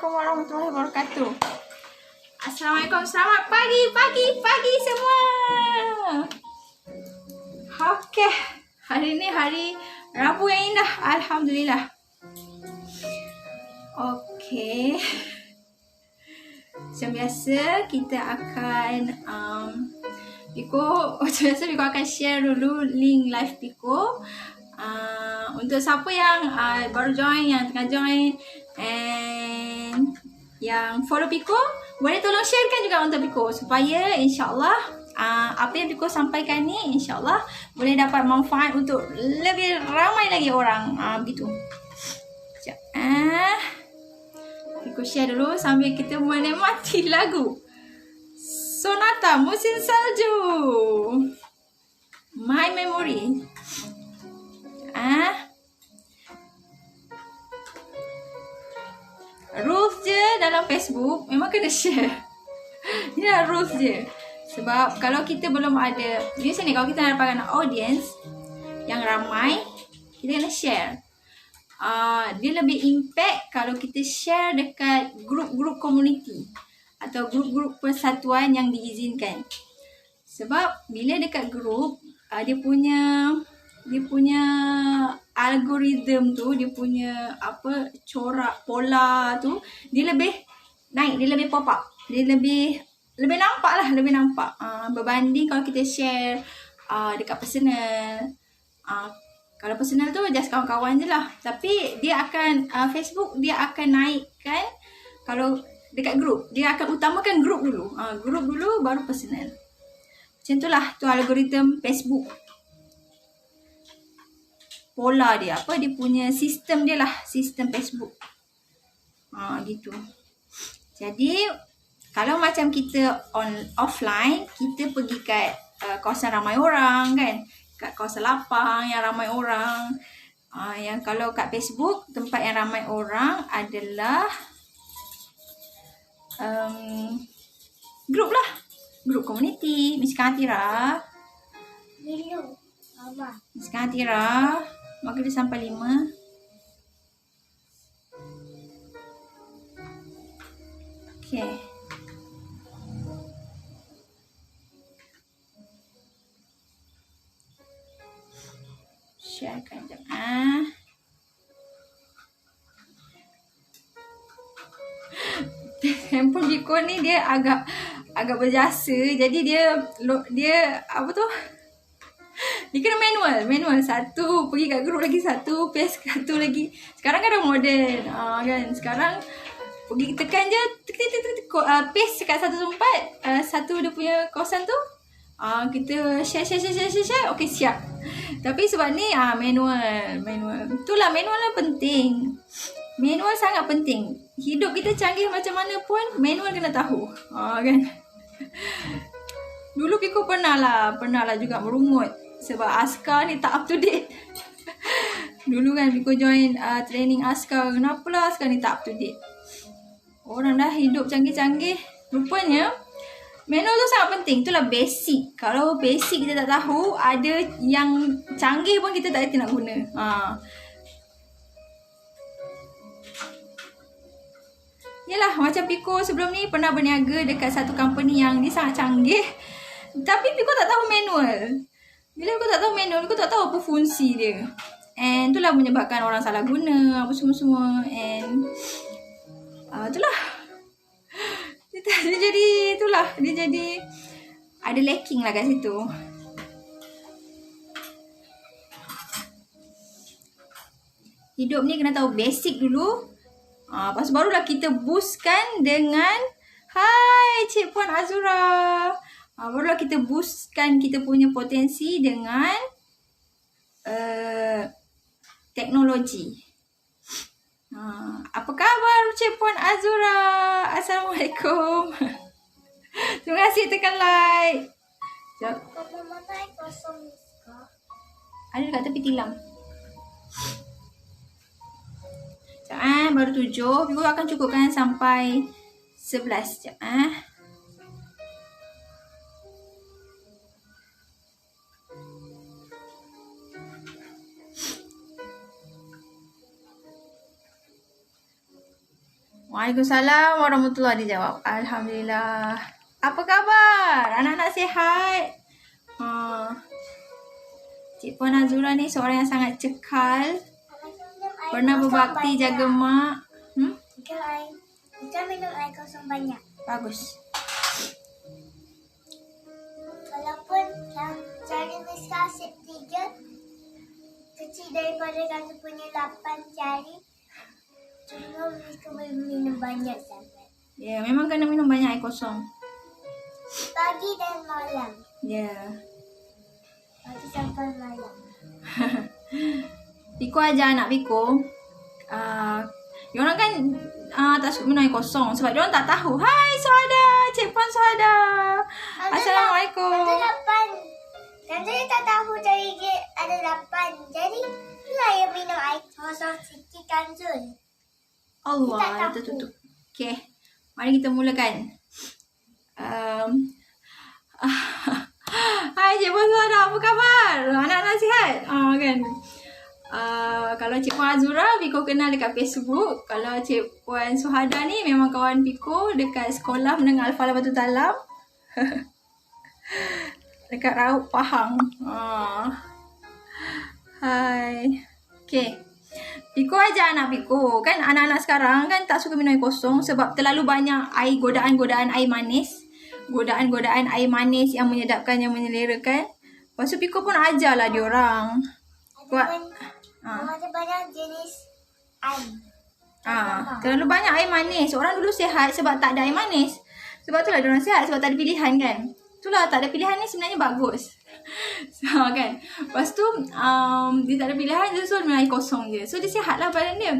Assalamualaikum warahmatullahi wabarakatuh. Assalamualaikum, selamat pagi semua. Okey, hari ni hari Rabu yang indah, alhamdulillah. Okey. Macam biasa kita akan Piko akan share dulu link live Piko. Untuk siapa yang baru join, yang tengah join and yang follow Piko, boleh tolong sharekan juga untuk Piko supaya insyaAllah apa yang Piko sampaikan ni insyaAllah boleh dapat manfaat untuk lebih ramai lagi orang. Begitu. Sekejap. Piko share dulu sambil kita menikmati lagu Sonata Musim Salju, My Memory. Rules je dalam Facebook memang kena share. Ya, rules je. Sebab kalau kita belum ada, biasanya kalau kita nak dapatkan audience yang ramai, kita kena share. Dia lebih impact kalau kita share dekat grup-grup komuniti atau grup-grup persatuan yang diizinkan. Sebab bila dekat grup, dia punya algoritma tu, dia punya corak pola tu, dia lebih naik, dia lebih pop up, dia lebih nampak lah, lebih nampak berbanding kalau kita share dekat personal. Kalau personal tu just kawan-kawan je lah, tapi dia akan Facebook dia akan naikkan. Kalau dekat grup dia akan utamakan grup dulu, grup dulu baru personal. Macam tu lah tu algoritma Facebook, pola dia, dia punya sistem dia lah, sistem Facebook. Gitu. Jadi kalau macam kita offline, kita pergi kat kawasan ramai orang kan, kat kawasan lapang yang ramai orang. Yang kalau kat Facebook, tempat yang ramai orang adalah grup lah, grup komuniti. Misalkan Atira, misalkan Atira, maka dia sampai 5. Okay. Sharekan jap. Handphone Biko ni dia agak berjasa. Jadi dia apa tu? Dia kena manual. Satu pergi kat grup lagi, satu paste satu lagi. Sekarang kan dah moden. Kan sekarang pergi tekan je paste kat satu tempat, satu dia punya kawasan tu. Kita share. Okey, siap. Tapi sebab ni manual. Itulah manual lah penting. Manual sangat penting. Hidup kita canggih macam mana pun, manual kena tahu. Kan. Dulu Piko pernah lah juga merungut sebab askar ni tak up to date. Dulu kan Piko join training askar, kenapalah askar ni tak up to date. Orang dah hidup canggih-canggih, rupanya manual tu sangat penting. Itulah basic. Kalau basic kita tak tahu, ada yang canggih pun kita tak reti nak guna. Yalah, macam Piko sebelum ni pernah berniaga dekat satu company yang dia sangat canggih, tapi Piko tak tahu manual. Bila Piko tak tahu manual, Piko tak tahu apa fungsi dia. And itulah menyebabkan orang salah guna, apa semua-semua. And itulah. Dia jadi ada lacking lah kat situ. Hidup ni kena tahu basic dulu. Lepas barulah kita boostkan dengan hai Cik Puan Azura. Barulah kita boostkan kita punya potensi dengan teknologi. Apa khabar Cik Puan Azura? Assalamualaikum. Terima kasih tekan like. Ada dekat tepi tilam. Baru 7. Piko akan cukupkan sampai 11. Sekejap. Waalaikumsalam warahmatullahi dijawab. Alhamdulillah. Apa khabar? Anak-anak sihat? Cik Puan Azura ni seorang yang sangat cekal. Pernah berbakti jaga mak. Kita minum air kosong banyak. Bagus. Walaupun yang jari besar 3 kecil daripada kata punya 8 jari, cuma mereka boleh minum banyak sangat. Ya, memang kena minum banyak air kosong. Pagi dan malam. Ya. Pagi sampai malam. Piko ajar anak Piko. Diorang kan tak suka minum air kosong sebab diorang tak tahu. Hai Suhada, Cik Puan Suhada. Assalamualaikum. Ada 8. Dan saya tak tahu jari dia ada 8. Jadi, itulah yang minum air kosong sikit kanzul. Allah, tertutup. Okay, mari kita mulakan. Hai Cik Puan Suhada, apa khabar? Anak-anak sihat? Kan. Kalau Cik Puan Azura, Piko kenal dekat Facebook. Kalau Cik Puan Suhada ni memang kawan Piko dekat sekolah menengah Al-Falah Batu Talam. Dekat Raub Pahang. Hai. Okay. Piko ajar anak Piko. Kan anak-anak sekarang kan tak suka minum air kosong sebab terlalu banyak air godaan-godaan air manis. Godaan-godaan air manis yang menyedapkan, yang menyelerakan. Lepas tu Piko pun ajarlah diorang. Ada banyak jenis air. Terlalu banyak air manis. Orang dulu sihat sebab tak ada air manis. Sebab itulah diorang sihat, sebab tak ada pilihan kan. Itulah, tak ada pilihan ni sebenarnya bagus. Kan. Lepas tu dia tak ada pilihan, dia suruh minum air kosong je. So dia sihat lah badan dia.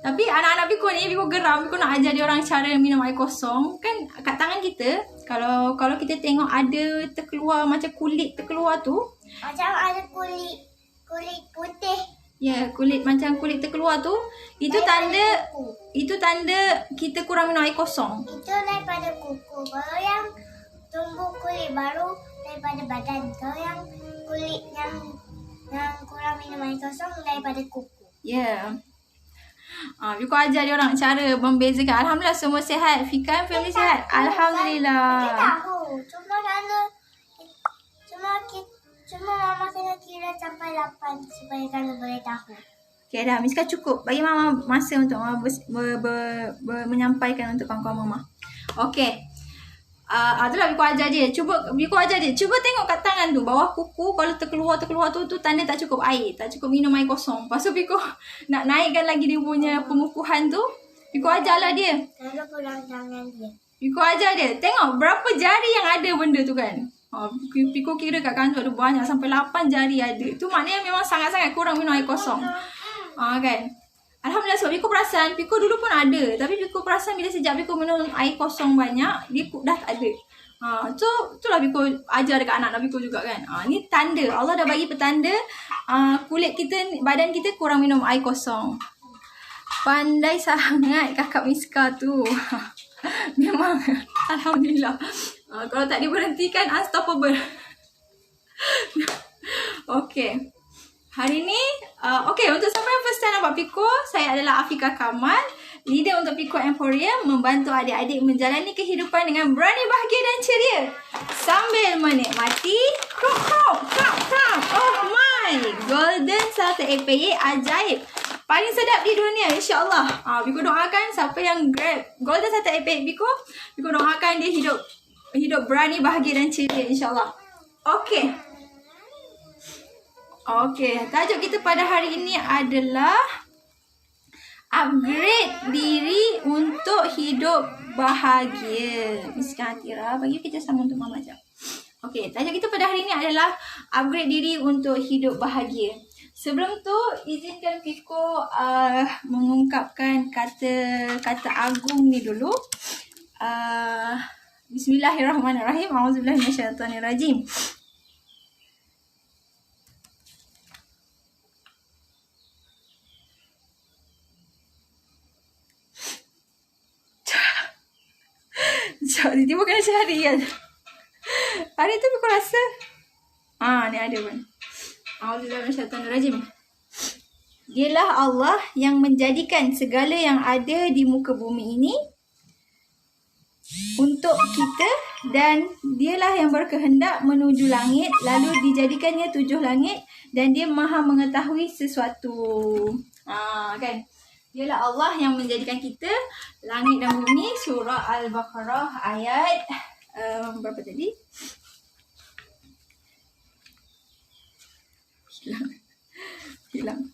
Tapi anak-anak Piko ni, Piko geram. Piko nak ajar dia orang cara minum air kosong. Kan kat tangan kita, kalau kita tengok ada terkeluar macam kulit terkeluar tu. Macam ada kulit putih. Ya, macam kulit terkeluar tu, itu tanda kita kurang minum air kosong. Itu daripada kuku. Kalau yang tumbuh kulit baru daripada badan. Kalau yang kulit yang kurang minum air kosong daripada kuku. Ya. Piko ajar dia orang cara membezakan. Alhamdulillah semua sihat. Fikan family sihat. Alhamdulillah. Kita tahu. Cuma mama kena kira sampai 8 supaya kalau boleh tahu. Okay dah, Miska cukup. Bagi mama masa untuk mama menyampaikan untuk kawan-kawan mama. Okay. Itulah Biko ajar dia. Biko ajar dia. Cuba tengok kat tangan tu. Bawah kuku kalau terkeluar tu tanda tak cukup air. Tak cukup minum air kosong. Lepas tu Biko nak naikkan lagi dia punya pengukuhan tu. Biko ajarlah dia. Kalau pulang tangan dia. Biko ajar dia. Tengok berapa jari yang ada benda tu kan. Piko kira kat kantor ada banyak sampai 8 jari ada. Tu maknanya memang sangat-sangat kurang minum air kosong. Kan. Alhamdulillah sebab Piko perasan, Piko dulu pun ada. Tapi Piko perasan bila sejak Piko minum air kosong banyak, dia dah tak ada. Itulah Piko ajar dekat anak-anak Piko juga kan. Ni tanda. Allah dah bagi petanda kulit kita, badan kita kurang minum air kosong. Pandai sangat kakak Miska tu. Memang Alhamdulillah. Kalau tak diberhentikan, unstoppable. Okay. Hari ni, untuk siapa yang first time nampak Piko, saya adalah Afika Kamal, leader untuk Piko Emporium, membantu adik-adik menjalani kehidupan dengan berani, bahagia dan ceria sambil menikmati krok. Oh my, golden salted egg peye ajaib. Paling sedap di dunia, insyaAllah. Piko doakan siapa yang grab golden salted egg peye Piko doakan dia hidup berani, bahagia dan ceria, insyaAllah. Okay, tajuk kita pada hari ini adalah upgrade diri untuk hidup bahagia. Miska Atira, bagi kita sama untuk mama jap. Okay, tajuk kita pada hari ini adalah upgrade diri untuk hidup bahagia. Sebelum tu, izinkan Piko mengungkapkan kata agung ni dulu. Bismillahirrahmanirrahim. Auzubillahi minasyaitonirrajim. Tiba-tiba kena cari kan. Hari tu aku rasa ni ada pun. Auzubillahi minasyaitonirrajim. Dialah Allah yang menjadikan segala yang ada di muka bumi ini untuk kita, dan dialah yang berkehendak menuju langit, lalu dijadikannya 7 langit, dan dia maha mengetahui sesuatu. Kan? Dialah Allah yang menjadikan kita langit dan bumi. Surah Al-Baqarah ayat berapa tadi? Hilang.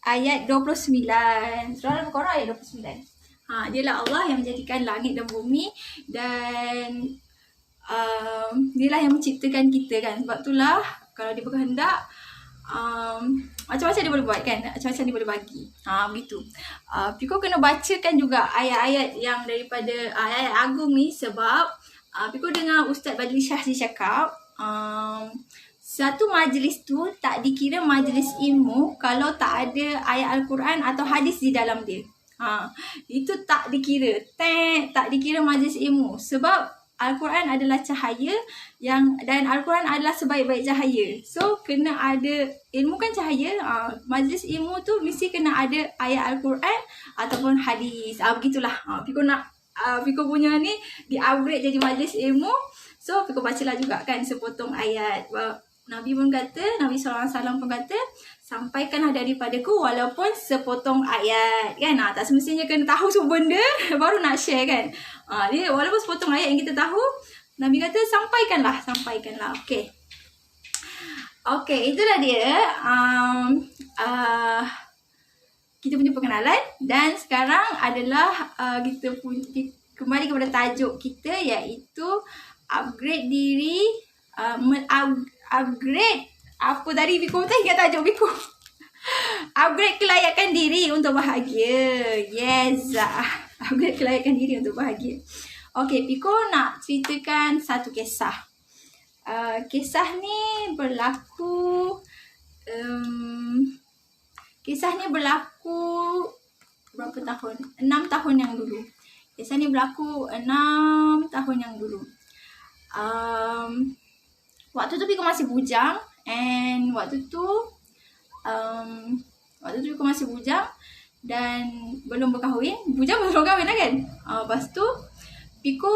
Ayat 29. Surah Al-Baqarah ayat 29. Dialah Allah yang menjadikan langit dan bumi, dan dialah yang menciptakan kita kan. Sebab itulah kalau dia berkehendak, macam-macam dia boleh buat kan, macam-macam dia boleh bagi. Begitu. Piko kena bacakan juga ayat-ayat yang daripada ayat agung ni, sebab Piko dengar Ustaz Badli Syahzi cakap, satu majlis tu tak dikira majlis ilmu kalau tak ada ayat Al-Quran atau hadis di dalam dia. Itu tak dikira. Tak dikira majlis ilmu. Sebab Al-Quran adalah cahaya dan Al-Quran adalah sebaik-baik cahaya. So, kena ada ilmu kan cahaya. Majlis ilmu tu mesti kena ada ayat Al-Quran ataupun hadis. Begitulah. Piko punya ni di-upgrade jadi majlis ilmu. So, Piko bacalah juga kan sepotong ayat. Nabi pun kata, Nabi SAW pun kata, sampaikanlah daripadaku walaupun sepotong ayat. Kan? Tak semestinya kena tahu semua benda baru nak share kan. Dia walaupun sepotong ayat yang kita tahu, Nabi kata sampaikanlah. Okay, itulah dia. Kita punya pengenalan. Dan sekarang adalah kita kembali kepada tajuk kita, iaitu upgrade diri, upgrade apa tadi Piko tak ingat tajuk Piko. Upgrade kelayakan diri untuk bahagia. Yes. Upgrade kelayakan diri untuk bahagia. Okay, Piko nak ceritakan satu kisah. Kisah ni berlaku berapa tahun? 6 tahun yang dulu. Kisah ni berlaku 6 tahun yang dulu. Waktu tu Piko masih bujang, and waktu tu Piko masih bujang dan belum berkahwin. Bujang belum kahwin lah kan. Lepas tu Piko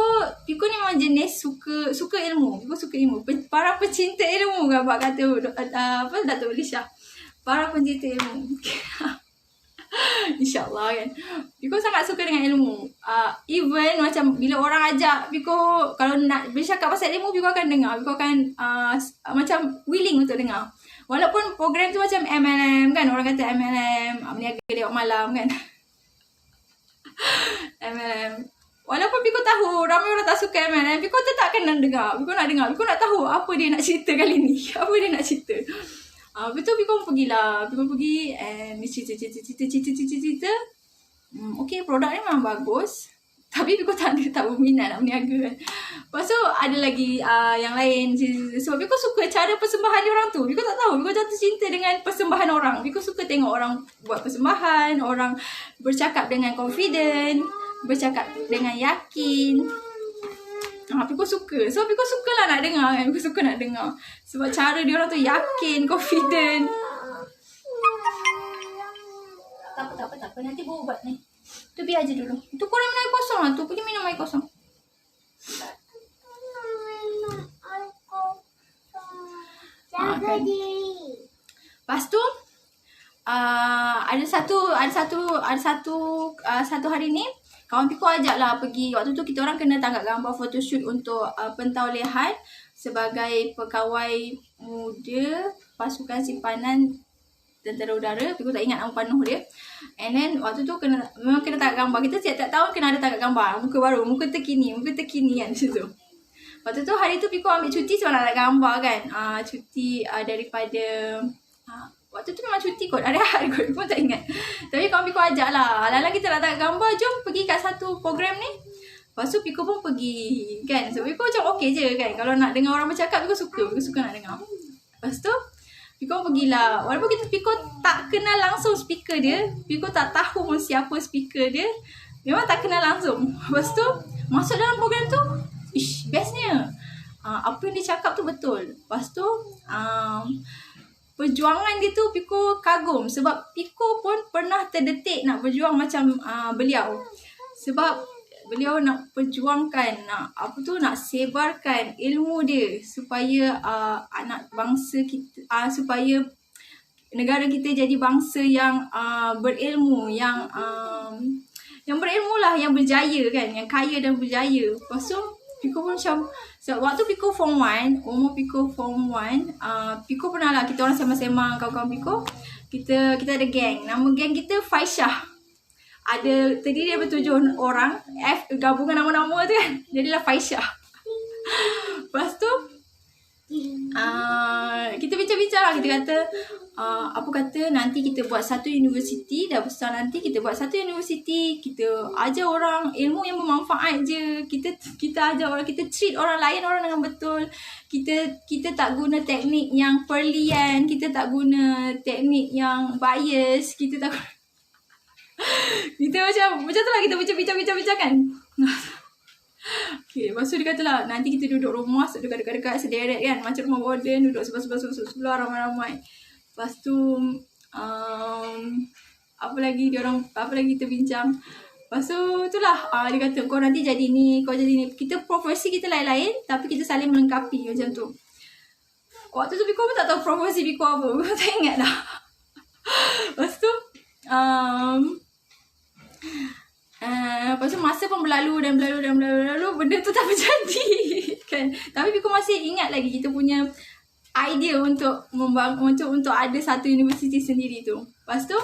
ni memang jenis suka ilmu. Piko suka ilmu. Para pecinta ilmu kan kata Datuk Lisha. Para pencinta ilmu. InsyaAllah kan. Piko sangat suka dengan ilmu. Even macam bila orang ajak Piko, kalau nak bercakap pasal ilmu, Piko akan dengar. Piko akan macam willing untuk dengar. Walaupun program tu macam MLM kan. Orang kata MLM, meniaga lewat malam kan. MLM. Walaupun Piko tahu ramai orang tak suka MLM, Piko tetap akan dengar. Piko nak dengar. Piko nak tahu apa dia nak cerita kali ni. Apa dia nak cerita. Betul Piko pergilah. Piko pergi and cerita. Okay, produk ni memang bagus. Tapi Piko tak berminat nak berniaga kan. Lepas tu ada lagi yang lain. Sebab Piko suka cara persembahan dia orang tu. Piko tak tahu. Piko jatuh cinta dengan persembahan orang. Piko suka tengok orang buat persembahan. Orang bercakap dengan confident. Bercakap dengan yakin. Piko suka. So Piko sukalah nak dengar kan. Piko suka nak dengar. Sebab cara dia orang tu yakin, confident. Tak apa. Nanti bawa ubat ni. Tu biar aja dulu. Tu korang minum air kosong lah tu. Pergi minum air kosong. Jaga diri. Lepas tu ada satu hari ni kawan Piko ajak lah pergi. Waktu tu kita orang kena tangkap gambar photoshoot untuk pentaulihan sebagai pegawai muda pasukan simpanan tentera udara. Piko tak ingat nama penuh dia. And then waktu tu memang kena tangkap gambar. Kita setiap tahun kena ada tangkap gambar. Muka baru, muka terkini kan macam tu. Waktu tu hari tu Piko ambil cuti sebab nak gambar kan. Cuti daripada waktu tu memang cuti kot. Ada hari kot. Pun tak ingat. Tapi kawan Piko ajak lah. Ala-ala kita nak tangkap gambar. Jom pergi kat satu program ni. Lepas tu Piko pun pergi. Kan. So Piko macam okey je kan. Kalau nak dengar orang bercakap, Piko suka nak dengar. Lepas tu Piko pergilah. Walaupun Piko tak kenal langsung speaker dia. Piko tak tahu pun siapa speaker dia. Memang tak kenal langsung. Lepas tu masuk dalam program tu. Bestnya. apa yang dia cakap tu betul. Lepas tu perjuangan dia tu Piko kagum sebab Piko pun pernah terdetik nak berjuang macam beliau. Sebab beliau nak perjuangkan, nak sebarkan ilmu dia supaya anak bangsa kita, supaya negara kita jadi bangsa yang berilmu, yang berilmu lah, yang berjaya kan, yang kaya dan berjaya. Lepas tu Piko pun macam, waktu Piko form 1, umur Piko form 1, Piko pernah lah, kita orang sembang-sembang kawan-kawan Piko, kita ada geng. Nama geng kita Faisyah. Terdiri daripada 7 orang, gabungan nama-nama tu kan, jadilah Faisyah. Lepas tu kita bincang-bincang lah, kita kata nanti kita buat satu universiti, dah besar nanti kita buat satu universiti, kita ajar orang ilmu yang bermanfaat je, kita ajar orang, kita treat orang lain dengan betul, kita tak guna teknik yang perlian, kita tak guna teknik yang bias, kita macam tu lah, kita bincang-bincang kan. Okay, lepas tu dia kata lah, nanti kita duduk rumah dekat-dekat sederet kan, macam rumah warden, duduk sebelah ramai-ramai. Lepas tu apa lagi kita bincang. Lepas tu itulah, dia kata kau nanti jadi ni, kau jadi ni. Kita profesi kita lain-lain tapi kita saling melengkapi macam tu. Waktu tu Piko pun tak tahu profesi Piko apa, Piko tak ingat dah. Lepas tu lepas tu masa pun berlalu, benda tu tak berjadi kan. Tapi Piko masih ingat lagi kita punya idea untuk untuk ada satu universiti sendiri tu. Lepas tu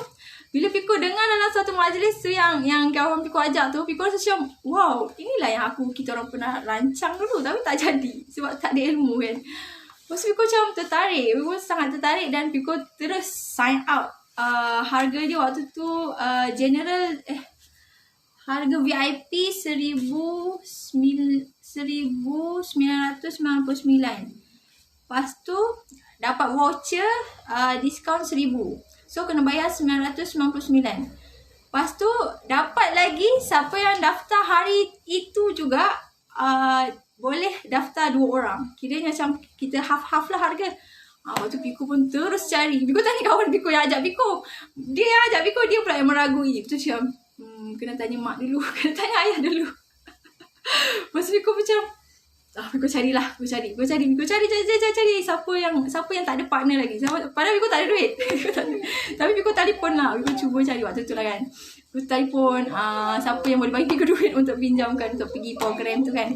bila Piko dengar dalam satu majlis tu yang kawan Piko ajak tu, Piko rasa macam wow, inilah yang kita orang pernah rancang dulu tapi tak jadi sebab tak ada ilmu kan. Lepas tu Piko macam tertarik, Piko sangat tertarik dan Piko terus sign up. Harga dia waktu tu harga VIP 1999. Lepas tu dapat voucher diskaun 1,000. So kena bayar 999. Lepas tu dapat lagi siapa yang daftar hari itu juga boleh daftar 2 orang. Kiranya macam kita half-half lah harga. Waktu Piko pun terus cari. Piko tanya kawan Piko yang ajak Piko. Dia yang ajak Piko, dia pula yang meragui. Betul macam kena tanya mak dulu, kena tanya ayah dulu. Lepas tu Piko macam Piko cari. Siapa yang tak ada partner lagi. Padahal Piko tak ada duit. Tapi Piko telefon lah. Piko cuba cari waktu tu lah kan. Piko telefon siapa yang boleh bagi Piko duit untuk pinjamkan untuk pergi program tu kan.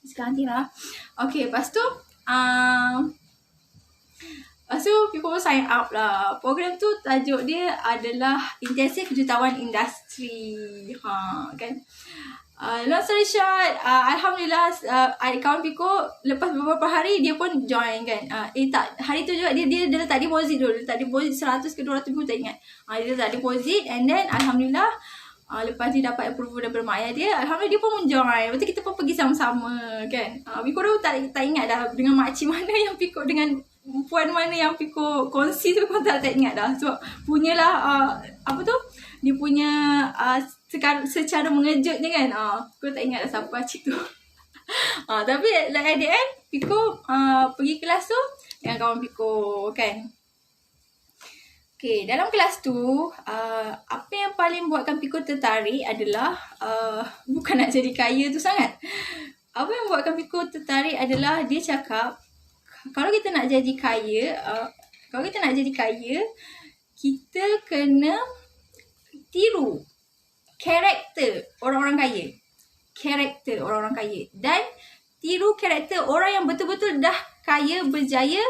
Sekarang nanti lah. Okay, lepas tu Piko sign up lah. Program tu tajuk dia adalah Intensif Jutawan Industri. Kan. Long story short, Alhamdulillah kawan Piko lepas beberapa hari dia pun join kan. Hari tu juga dia letak deposit dulu. Letak deposit 100 ke 200 ribu tak ingat. Dia letak deposit and then Alhamdulillah lepas dia dapat approval daripada mak ayah dia, Alhamdulillah dia pun menjoin. Lepas tu kita pun pergi sama-sama kan. Piko dah tak ingat dah dengan makcik mana yang Piko, dengan puan mana yang Piko kongsi tu pun tak ingat dah. Sebab punyalah dia punya secara mengejutnya kan. Piko tak ingat dah siapa makcik tu. Tapi at the end Piko pergi kelas tu dengan kawan Piko kan. Okay, dalam kelas tu apa yang paling buatkan Piko tertarik adalah bukan nak jadi kaya tu sangat. Apa yang buatkan Piko tertarik adalah dia cakap kalau kita nak jadi kaya, kita kena tiru karakter orang-orang kaya. Dan tiru karakter orang yang betul-betul dah kaya, berjaya,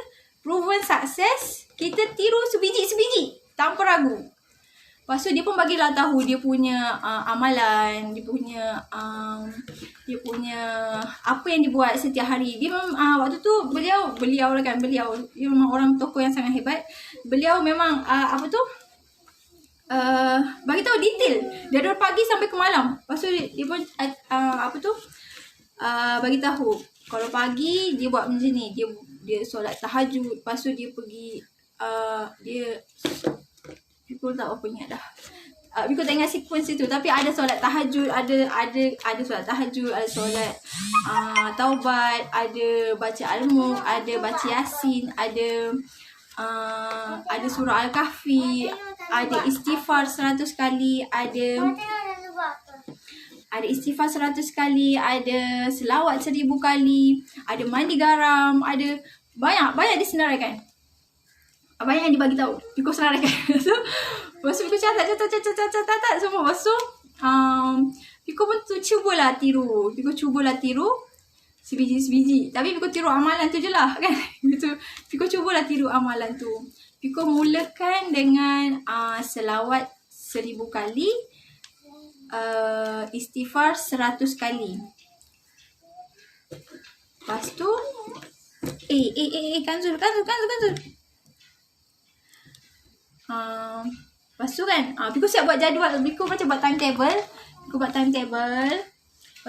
proven success. Kita tiru sebiji-sebiji tanpa ragu. Lepas tu dia pun bagilah tahu dia punya amalan, dia punya apa yang dia buat setiap hari. Dia waktu tu beliau dia memang orang tokoh yang sangat hebat. Beliau memang bagi tahu detail dari pagi sampai ke malam. Lepas tu dia pun bagi tahu kalau pagi dia buat macam ni, dia solat tahajud, lepas tu dia pergi Piko tak apa ingat dah. Biko tak ingat sequence itu, tapi ada solat tahajud, ada solat tahajud, ada solat taubat, ada baca al-mulk, ada baca yasin, ada surah al-kahfi, ada istighfar 100 kali, ada istighfar 100 kali, ada selawat 1000 kali, ada mandi garam, ada banyak disenaraikan. Banyak yang dibagi tahu. Biko senaraikan. So, lepas tu Biko catat semua. Lepas tu Biko pun cubalah tiru. Sebiji. Tapi Biko tiru amalan tu je lah kan. Biko cubalah tiru amalan tu. Biko mulakan dengan selawat 1000 kali, istighfar 100 kali. Lepas tu Kanzul. Lepas tu kan Biko siap buat jadual. Biko macam buat timetable. Lepas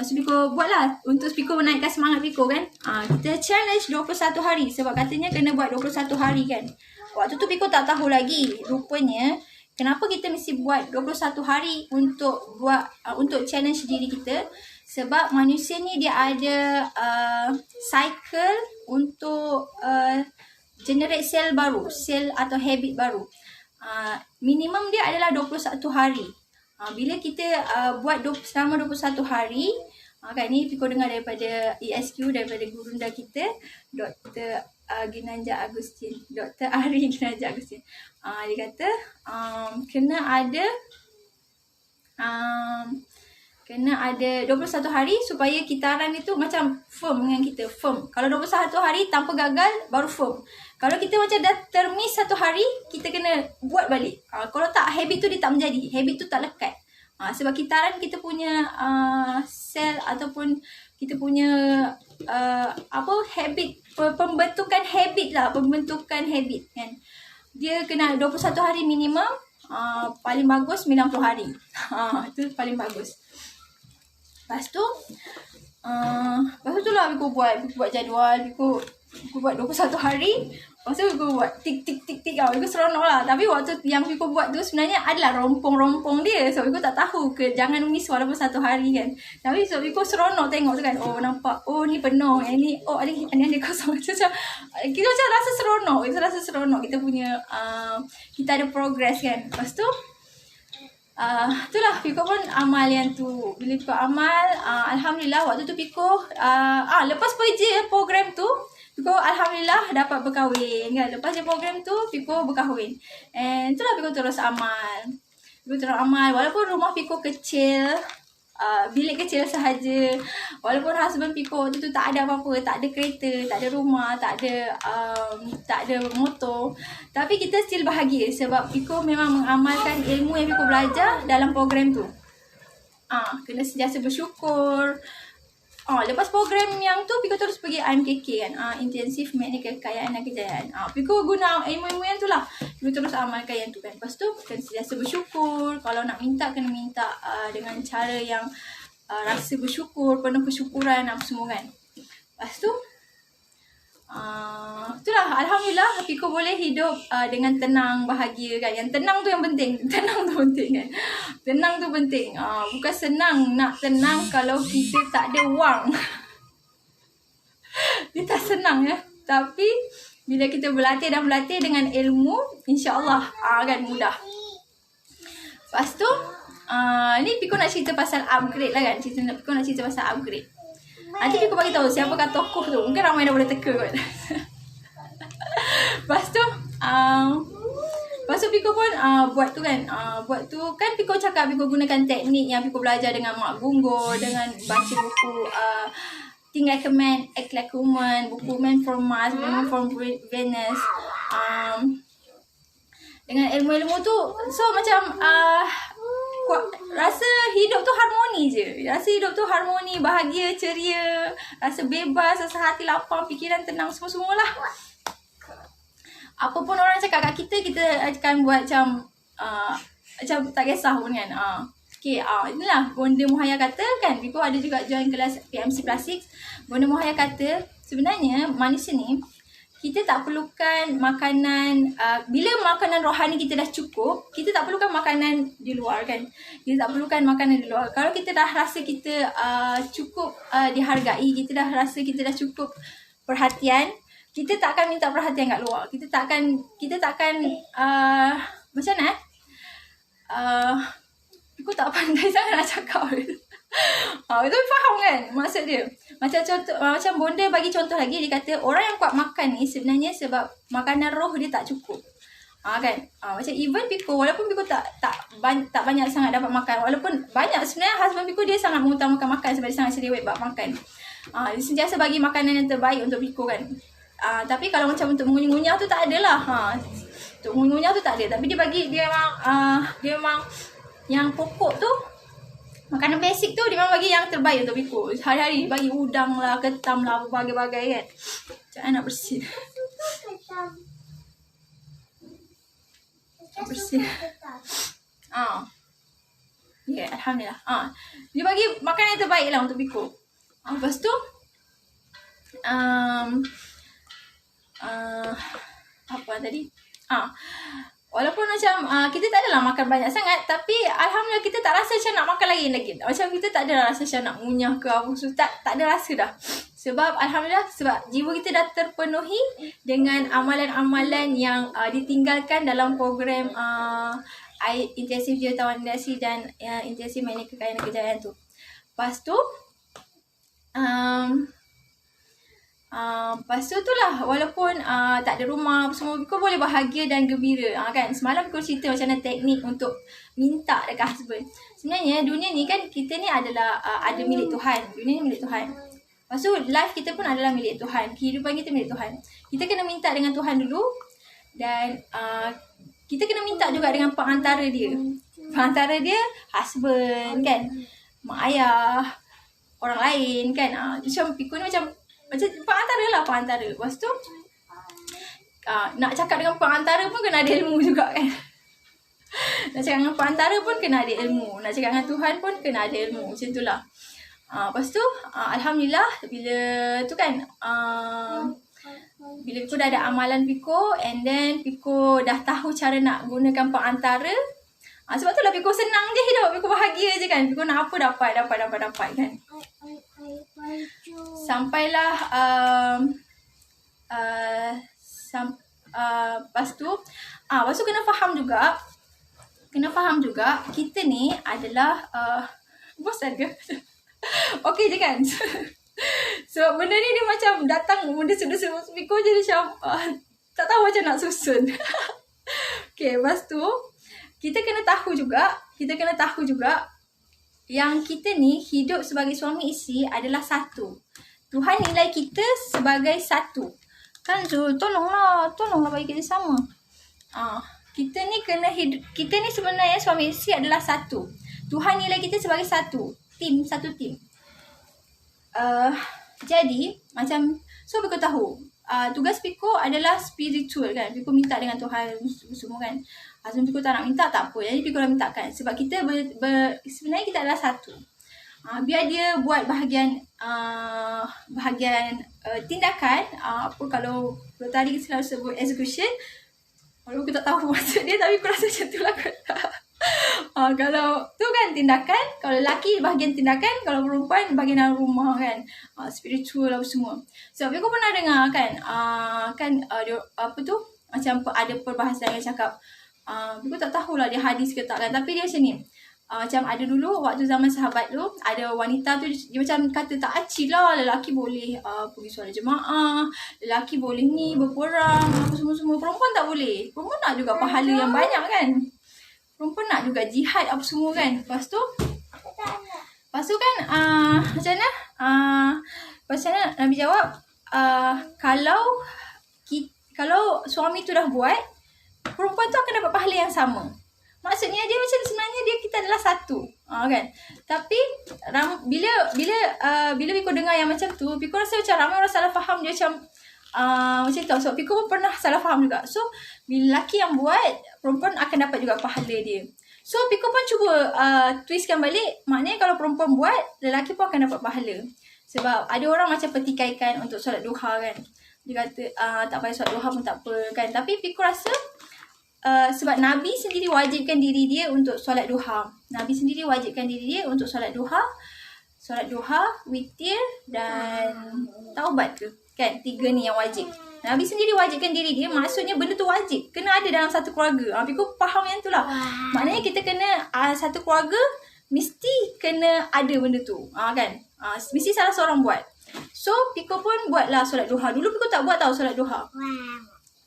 tu Biko buat lah untuk Biko menaikkan semangat Biko kan. Kita challenge 21 hari. Sebab katanya kena buat 21 hari kan. Waktu tu Biko tak tahu lagi. Rupanya kenapa kita mesti buat 21 hari untuk challenge diri kita. Sebab manusia ni dia ada cycle untuk generate sel baru. Sel atau habit baru. Minimum dia adalah 21 hari. Bila kita buat selama 21 hari, kan ni Biko dengar daripada ESQ, daripada gurunda kita, Dr. Ginanja Agustin, Dr. Ari Ginanja Agustin. Dia kata kena ada 21 hari supaya kitaran itu macam firm dengan kita, firm. Kalau 21 hari tanpa gagal baru firm. Kalau kita macam dah termiss 1 hari, kita kena buat balik. Kalau tak, habit tu dia tak menjadi. Habit tu tak lekat. Sebab kitaran kita punya sel ataupun kita punya habit, pembentukan habit kan. Dia kena 21 hari minimum, paling bagus 90 hari. Itu paling bagus. Lepas tu lah Biko buat jadual. Biko buat 21 hari. Lepas tu Biko buat tik. Biko seronok lah. Tapi waktu yang Biko buat tu sebenarnya adalah rompong-rompong dia. So Biko tak tahu jangan miss walaupun 1 hari kan. Tapi so Biko seronok tengok tu kan. Oh nampak, oh ni penuh, yang ni oh ada kosong. Kita macam rasa seronok. Kita punya kita ada progress kan. Lepas tu itulah Biko pun amal yang tu. Bila Biko amal, alhamdulillah waktu tu Biko lepas program tu Biko alhamdulillah dapat berkahwin kan. Lepas program tu Biko berkahwin. And itulah Biko terus amal. Walaupun rumah Biko kecil, bilik kecil sahaja. Walaupun husband Biko waktu tu tak ada apa-apa, tak ada kereta, tak ada rumah, tak ada motor, tapi kita still bahagia sebab Biko memang mengamalkan ilmu yang Biko belajar dalam program tu. Kena sentiasa bersyukur. Lepas program yang tu Biko terus pergi IMKK kan, Intensif Medical Kekayaan dan Kejayaan. Biko guna ilmu-ilmu yang tu lah. Biko terus amalkan yang tu kan. Lepas tu kena sentiasa bersyukur. Kalau nak minta, kena minta dengan cara yang rasa bersyukur, penuh kesyukuran apa semua kan. Lepas tu itulah alhamdulillah Biko boleh hidup dengan tenang, bahagia kan. Yang tenang tu yang penting. Tenang tu penting. Bukan senang nak tenang kalau kita tak ada wang. Dia tak senang ya. Tapi bila kita berlatih dengan ilmu, insya-Allah kan mudah. Lepas tu ni Biko nak cerita pasal upgrade lah kan. Biko nak cerita pasal upgrade. Nanti Biko bagi tahu siapakah tokoh tu. Mungkin ramai dah boleh teka kot. Lepas tu Biko pun buat tu kan. Biko cakap Biko gunakan teknik yang Biko belajar dengan Mak Gunggul, dengan baca buku Think Like a Man, Act Like a Woman, buku Man from Mars, Woman from Venus. Dengan ilmu-ilmu tu, so macam rasa hidup tu harmoni je. Bahagia, ceria, rasa bebas, rasa hati lapang, fikiran tenang, semua-semua lah. Apa pun orang cakap kat kita, kita akan buat macam tak kisah pun kan. Okay, inilah Bonda Muhaya kata kan. Biko ada juga join kelas PMC Plastik. Bonda Muhaya kata sebenarnya manusia ni kita tak perlukan makanan, bila makanan rohani kita dah cukup, kita tak perlukan makanan di luar kan. Kita tak perlukan makanan di luar. Kalau kita dah rasa kita cukup dihargai, kita dah rasa kita dah cukup perhatian, kita tak akan minta perhatian kat luar. Kita tak akan macam mana aku tak pandai sangat nak cakap. Betul faham kan maksud dia? Macam contoh, macam bonda bagi contoh lagi, dia kata orang yang kuat makan ni sebenarnya sebab makanan roh dia tak cukup. Kan? Macam even Piko, walaupun Piko tak banyak sangat dapat makan, walaupun banyak sebenarnya husband Piko dia sangat mengutamakan makan sebab dia sangat cerewet bab makan. Dia sentiasa bagi makanan yang terbaik untuk Piko kan. Tapi kalau macam untuk mengunyah-ngunyah tu tak adalah. Untuk mengunyah tu tak ada. Tapi dia memang yang pokok tu, makanan basic tu dia memang bagi yang terbaik untuk Piko. Hari-hari bagi udang lah, ketam lah, berbagai-bagai kan. Macam mana nak bersih? Bersih. Ya, Alhamdulillah. Dia bagi makanan yang terbaik lah untuk Piko. Lepas tu apa tadi? Walaupun macam kita tak adalah makan banyak sangat, tapi Alhamdulillah kita tak rasa macam nak makan lagi. Macam kita tak ada rasa macam nak ngunyah ke apa. So, tak ada rasa dah. Sebab Alhamdulillah, sebab jiwa kita dah terpenuhi dengan amalan-amalan yang ditinggalkan dalam program intensif jurutawan redaksi dan intensif minit kekayaan dan kejayaan tu. Lepas tu lepas tu lah, walaupun tak ada rumah semua, kau boleh bahagia dan gembira. Kan semalam kau cerita macam mana teknik untuk minta dekat husband. Sebenarnya dunia ni kan, kita ni adalah ada milik Tuhan. Dunia ni milik Tuhan. Lepas tu life kita pun adalah milik Tuhan. Kehidupan kita milik Tuhan. Kita kena minta dengan Tuhan dulu. Dan kita kena minta juga dengan pengantara dia. Pengantara dia husband kan, mak ayah, orang lain kan. Macam Piko ni macam pengantara. Lepas tu nak cakap dengan pengantara pun kena ada ilmu juga kan. Nak cakap dengan pengantara pun kena ada ilmu. Nak cakap dengan Tuhan pun kena ada ilmu. Macam tu lah. Lepas tu Alhamdulillah, bila tu kan bila Piko dah ada amalan Piko, and then Piko dah tahu cara nak gunakan pengantara. Sebab tu lah Piko senang je hidup. Piko bahagia je kan. Piko nak apa dapat kan. Sampailah lepas tu kena faham juga kita ni adalah bosan ke? Okey je kan. So benda ni dia macam datang, benda sudah Piko je macam tak tahu macam nak susun. Okay, lepas tu kita kena tahu juga yang kita ni hidup sebagai suami isteri adalah satu. Tuhan nilai kita sebagai satu. Kan Zul, tolonglah bagi kita sama. Kita ni sebenarnya suami isteri adalah satu. Tuhan nilai kita sebagai satu tim. Jadi macam Piko tahu tugas Piko adalah spiritual kan. Piko minta dengan Tuhan semua kan. Asal Piko tak nak minta tak apa. Jadi Piko dah mintakan. Sebab kita sebenarnya kita adalah satu. Biar dia buat bahagian tindakan. Apa kalau tadi kita selalu sebut execution. Walaupun aku tak tahu maksud dia, tapi aku rasa macam tu lah. Kalau tu kan tindakan, kalau lelaki bahagian tindakan, kalau perempuan bahagian dalam rumah kan, spiritual apa semua. Sebab aku pernah dengar kan apa tu, macam ada perbahasan yang cakap, aku tak tahulah dia hadis ke tak kan, tapi dia macam ni. Macam ada dulu waktu zaman sahabat tu, ada wanita tu dia macam kata tak acil lah, lelaki boleh pergi solat jemaah, lelaki boleh ni berperang apa semua-semua, perempuan tak boleh. Perempuan nak juga pahala yang banyak kan, perempuan nak juga jihad apa semua kan. Lepas tu kan macam mana Nabi jawab, kalau suami tu dah buat, perempuan tu akan dapat pahala yang sama. Maksudnya dia macam sebenarnya kita adalah satu. Kan. Tapi bila Piko dengar yang macam tu, Piko rasa macam ramai orang salah faham dia macam tu. So Piko pun pernah salah faham juga. So bila lelaki yang buat, perempuan akan dapat juga pahala dia. So Piko pun cuba twistkan balik. Maknanya kalau perempuan buat, lelaki pun akan dapat pahala. Sebab ada orang macam petikaikan untuk solat duha kan. Dia kata tak payah solat duha pun tak apa kan. Tapi Piko rasa sebab Nabi sendiri wajibkan diri dia untuk solat duha. Nabi sendiri wajibkan diri dia untuk solat duha, witir dan taubat ke? Kan? 3 ni yang wajib. Nabi sendiri wajibkan diri dia, maksudnya benda tu wajib. Kena ada dalam satu keluarga. Piko faham yang tu lah. Maknanya kita kena satu keluarga mesti kena ada benda tu. Kan? Mesti salah seorang buat. So, Piko pun buatlah solat duha. Dulu Piko tak buat tau solat duha.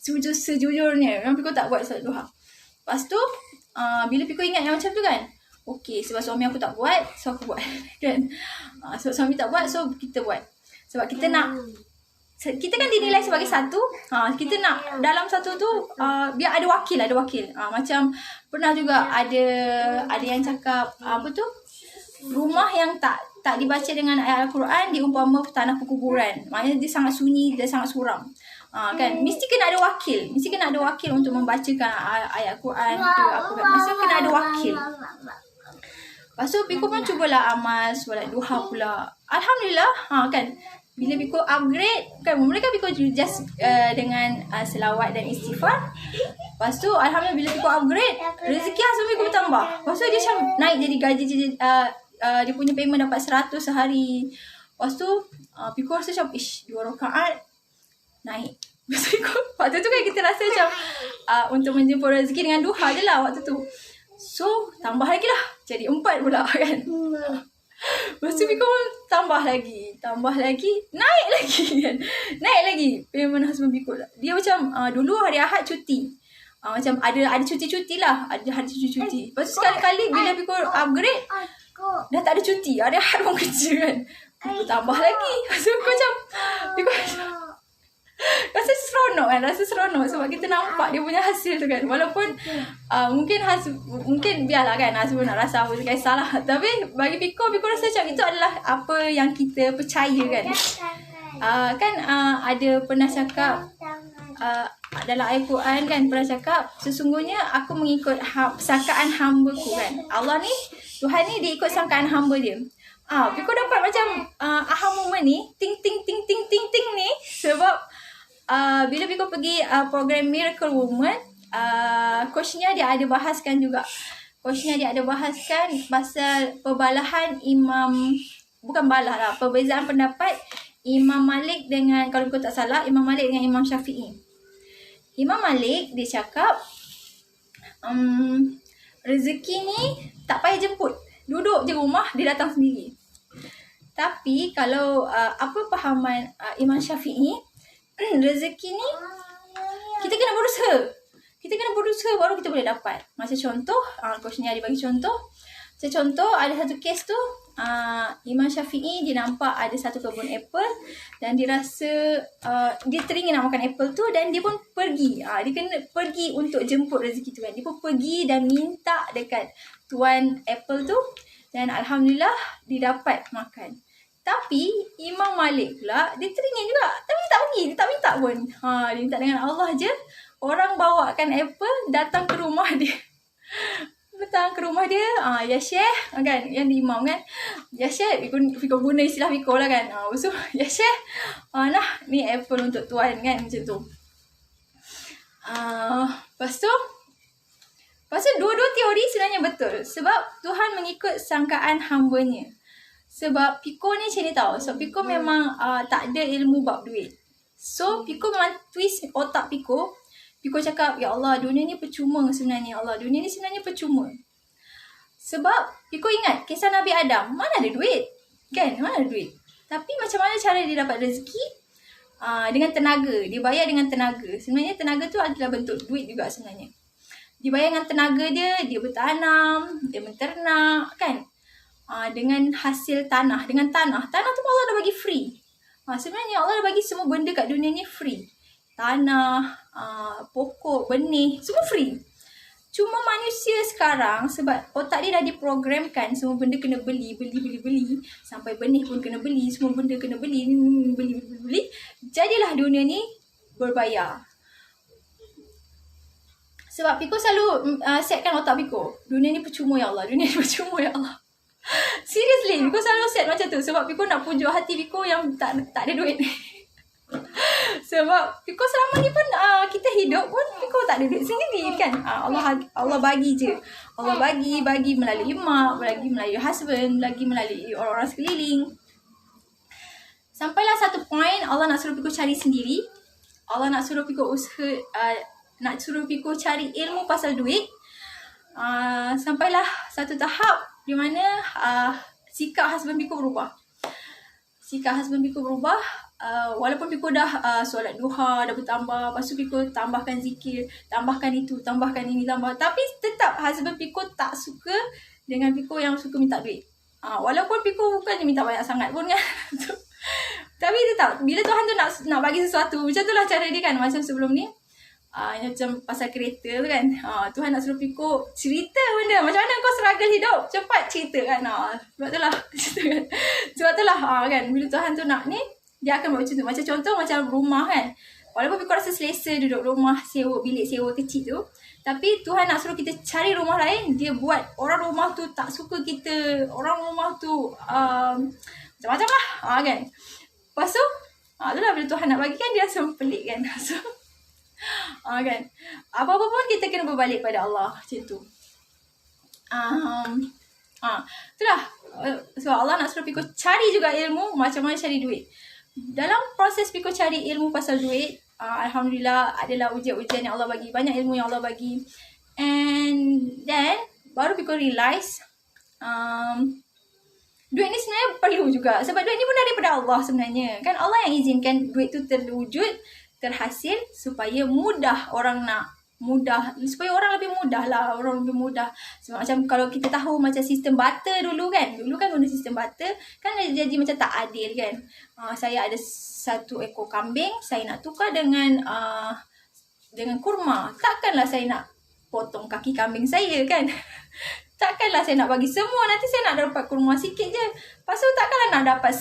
Sejujurnya, memang Piko tak buat solat duha. Lepas tu, bila Piko ingat yang macam tu kan, okey, sebab suami aku tak buat, so aku buat. Kan? Sebab suami tak buat, so kita buat. Sebab kita nak, kita kan dinilai sebagai satu. Kita nak dalam satu tu, biar ada wakil. Macam pernah juga ada yang cakap, apa tu, rumah yang tak dibaca dengan ayat Al-Quran diumpama tanah perkuburan. Maknanya dia sangat sunyi, dia sangat suram. Kan, mesti kena ada wakil untuk membacakan ayat Quran ke apa kan. Mesti kena ada wakil. Lepas tu Piko pun cubalah amal solat duha pula. Alhamdulillah, kan. Bila Piko upgrade, kan mula kan Piko just dengan selawat dan istighfar. Lepas tu alhamdulillah bila Piko upgrade, rezeki husband Piko bertambah. Lepas tu dia macam naik jadi gaji, dia punya payment dapat 100 sehari. Lepas tu Piko rasa macam 2 rakaat naik. Waktu tu kan kita rasa macam untuk menjemput rezeki dengan duha je lah waktu tu. So tambah lagi lah, jadi 4 pula kan. Lepas tu Piko tambah lagi, naik lagi kan. Naik lagi payment husband Piko. Dia macam dulu hari Ahad cuti. Macam ada cuti-cuti lah. Ada hari cuti-cuti. Lepas tu sekali-kali bila Piko upgrade, dah tak ada cuti. Hari Ahad pun kerja kan. Piko tambah lagi. Lepas tu Piko macam rasa seronok sebab kita nampak dia punya hasil tu kan. Walaupun mungkin biarlah kan husband nak rasa apa sekali salah, tapi bagi Piko rasa macam itu adalah apa yang kita percaya kan. Ada pernah cakap dalam ayat Quran kan, pernah cakap sesungguhnya aku mengikut sangkaan hamba-Ku kan. Allah ni, Tuhan ni dia ikut sangkaan hamba dia. Piko dapat macam aha moment ni, ting ni sebab bila Piko pergi program Miracle Woman, coachnya dia ada bahaskan juga. Pasal perbalahan perbezaan pendapat Imam Malik dengan, kalau Piko tak salah, Imam Malik dengan Imam Syafi'i. Imam Malik dia cakap rezeki ni tak payah jemput, duduk je rumah dia datang sendiri. Tapi kalau apa pahaman Imam Syafi'i, rezeki ni kita kena berusaha baru kita boleh dapat. Macam contoh, coach ni ada bagi contoh. Ada satu kes tu, Imam Syafi'i dia nampak ada satu kebun apple dan dia rasa dia teringin nak makan apple tu, dan dia pun pergi. Dia kena pergi untuk jemput rezeki tu kan. Dia pun pergi dan minta dekat tuan apple tu, dan alhamdulillah dia dapat makan. Tapi Imam Malik pula dia teringin juga, tapi dia tak pergi, dia tak minta pun. Dia minta dengan Allah je. Orang bawakan apple datang ke rumah dia. Ya Syekh kan, yang di imam kan. Ya Syekh, Piko guna istilah Piko lah kan. So ya Syekh, nah ni apple untuk tuan kan, macam tu. Lepas tu dua-dua teori sebenarnya betul. Sebab Tuhan mengikut sangkaan hamba-Nya. Sebab Piko ni macam ni tau. So Piko memang tak ada ilmu bab duit. So Piko memang twist otak Piko. Piko cakap, ya Allah, dunia ni percuma sebenarnya. Dunia ni sebenarnya percuma. Sebab Piko ingat kisah Nabi Adam, mana ada duit? Kan? Mana ada duit? Tapi macam mana cara dia dapat rezeki? Dengan tenaga. Dia bayar dengan tenaga. Sebenarnya tenaga tu adalah bentuk duit juga sebenarnya. Dia bayar dengan tenaga dia bertanam, dia menternak kan. Dengan hasil tanah. Tanah tu Allah dah bagi free. Sebenarnya Allah dah bagi semua benda kat dunia ni free. Tanah, pokok, benih, semua free. Cuma manusia sekarang, sebab otak dia dah diprogramkan, semua benda kena beli. Sampai benih pun kena beli, semua benda kena beli. Jadilah dunia ni berbayar. Sebab Piko selalu setkan otak Piko. Dunia ni percuma ya Allah. Seriously, Piko selalu set macam tu. Sebab Piko nak pujuk hati Piko yang tak ada duit. Sebab Piko selama ni pun kita hidup pun Piko tak ada duit sendiri kan. Allah bagi je. Allah bagi melalui mak, bagi melalui husband, bagi melalui orang-orang sekeliling. Sampailah satu point Allah nak suruh Piko cari sendiri. Allah nak suruh Piko usaha, nak suruh Piko cari ilmu pasal duit. Sampailah satu tahap di mana sikap husband Piko berubah. Walaupun Piko dah solat duha, dah bertambah, lepas tu Piko tambahkan zikir, tambahkan itu, tambahkan ini, tapi tetap husband Piko tak suka dengan Piko yang suka minta duit. Walaupun Piko bukannya minta banyak sangat pun kan. Tapi tetap bila Tuhan tu nak bagi sesuatu, macam itulah cara dia kan. Macam sebelum ni macam pasal kereta tu kan, Tuhan nak suruh Piko cerita benda macam mana kau struggle hidup, cepat cerita kan. Sebab tu lah sebab tu lah kan, bila Tuhan tu nak ni, dia akan buat macam tu. Macam contoh macam rumah kan, walaupun Piko rasa selesa duduk rumah sewa, bilik sewa kecil tu, tapi Tuhan nak suruh kita cari rumah lain. Dia buat orang rumah tu tak suka kita, orang rumah tu macam-macam lah kan. Lepas tu itulah bila Tuhan nak bagi kan, dia rasa pelik kan. So kan, apa-apa pun kita kena berbalik pada Allah macam tu. Itulah sebab Allah nak suruh Piko cari juga ilmu macam mana cari duit. Dalam proses Piko cari ilmu pasal duit, Alhamdulillah adalah ujian-ujian yang Allah bagi, banyak ilmu yang Allah bagi. And then baru Piko realise duit ni sebenarnya perlu juga. Sebab duit ni pun daripada Allah sebenarnya kan. Allah yang izinkan duit tu terwujud, terhasil, supaya mudah orang nak, supaya orang lebih mudah lah, sebab macam kalau kita tahu macam sistem barter dulu kan guna sistem barter kan, jadi macam tak adil kan. Saya ada 1 ekor kambing, saya nak tukar dengan kurma, takkanlah saya nak potong kaki kambing saya kan. Takkanlah saya nak bagi semua, nanti saya nak dapat kurma sikit je. Lepas tu takkanlah nak dapat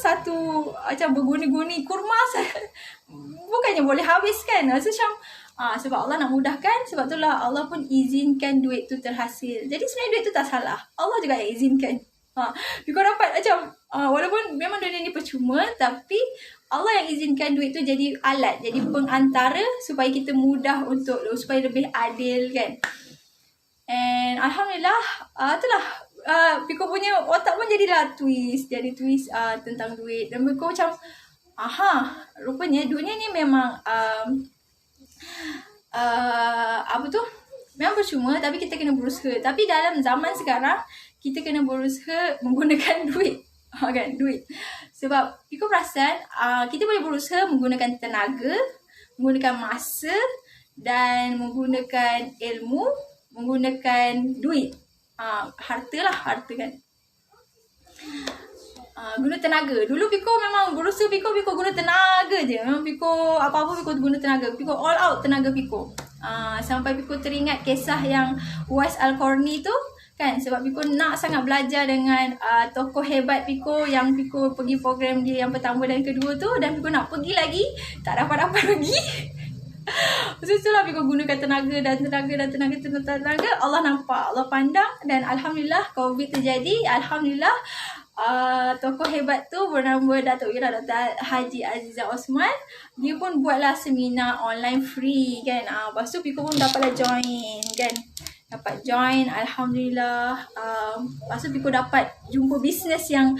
satu macam berguni-guni kurma saya. Bukannya boleh habis kan. So macam sebab Allah nak mudahkan, sebab itulah Allah pun izinkan duit tu terhasil. Jadi sebenarnya duit tu tak salah, Allah juga yang izinkan. Kau dapat macam walaupun memang dunia ni percuma, tapi Allah yang izinkan duit tu jadi alat, jadi pengantara supaya kita mudah supaya lebih adil kan. And Alhamdulillah itulah Piko punya otak pun jadi twist tentang duit. Dan Piko macam rupanya dunia ni memang memang percuma, tapi kita kena berusaha. Tapi dalam zaman sekarang kita kena berusaha menggunakan duit kan, duit. Sebab Piko perasan kita boleh berusaha menggunakan tenaga, menggunakan masa dan menggunakan ilmu, menggunakan duit, harta kan. Guna tenaga. Dulu Piko memang berusaha, Piko guna tenaga je. Memang Piko apa-apa Piko guna tenaga. Piko all out tenaga Piko. Sampai Piko teringat kisah yang Uwais Al-Qarni tu kan, sebab Piko nak sangat belajar dengan tokoh hebat Piko yang Piko pergi program dia yang pertama dan kedua tu, dan Piko nak pergi lagi, tak dapat pergi. Itulah Piko gunakan tenaga. Allah nampak, Allah pandang, dan Alhamdulillah COVID terjadi. Alhamdulillah tokoh hebat tu bernama Datuk Ira Dr. Haji Aziza Osman, dia pun buatlah seminar online free kan. Lepas tu Piko pun dapatlah join kan, Alhamdulillah. Lepas tu Piko dapat jumpa bisnes yang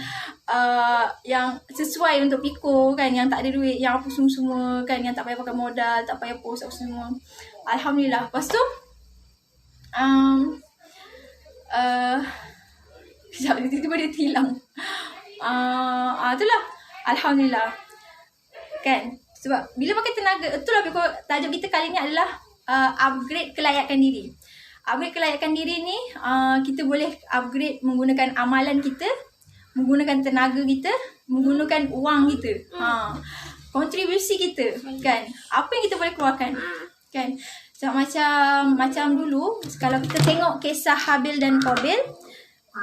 sesuai untuk Piko kan, yang tak ada duit, yang apa semua kan, yang tak payah pakai modal, tak payah post apa semua. Alhamdulillah. Lepas tu tiba-tiba dia hilang. Itulah Alhamdulillah kan. Sebab bila pakai tenaga, itulah Piko, tajuk kita kali ni adalah upgrade kelayakan diri. Upgrade kelayakan diri ni kita boleh upgrade menggunakan amalan kita, menggunakan tenaga kita, menggunakan wang kita, kontribusi kita kan, apa yang kita boleh keluarkan kan. So, macam dulu kalau kita tengok kisah Habil dan Qabil,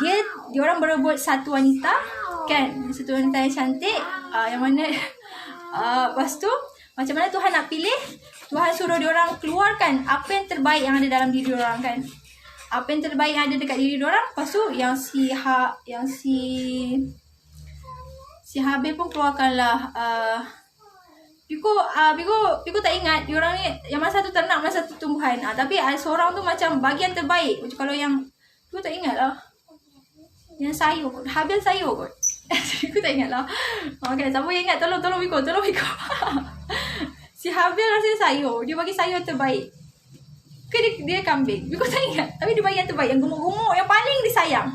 dia orang berebut satu wanita kan, satu wanita yang cantik, yang mana lepas tu macam mana Tuhan nak pilih, Tuhan suruh diorang keluarkan apa yang terbaik yang ada dalam diri diorang kan, apa yang terbaik yang ada dekat diri diorang. Lepas tu yang si Habil pun keluarkanlah Piko tak ingat diorang ni yang mana satu ternak, mana satu tumbuhan. Tapi seorang tu macam bahagian terbaik. Macam kalau yang Piko tak ingat lah. Yang sayur kot. Habil sayur kot. Piko tak ingat lah. Okay, siapa yang ingat tolong Piko. Si Habil rasa sayur. Dia bagi sayur terbaik. Ke dia kambing. Piko tak ingat. Tapi dia bagi yang terbaik. Yang gemuk-gemuk. Yang paling disayang.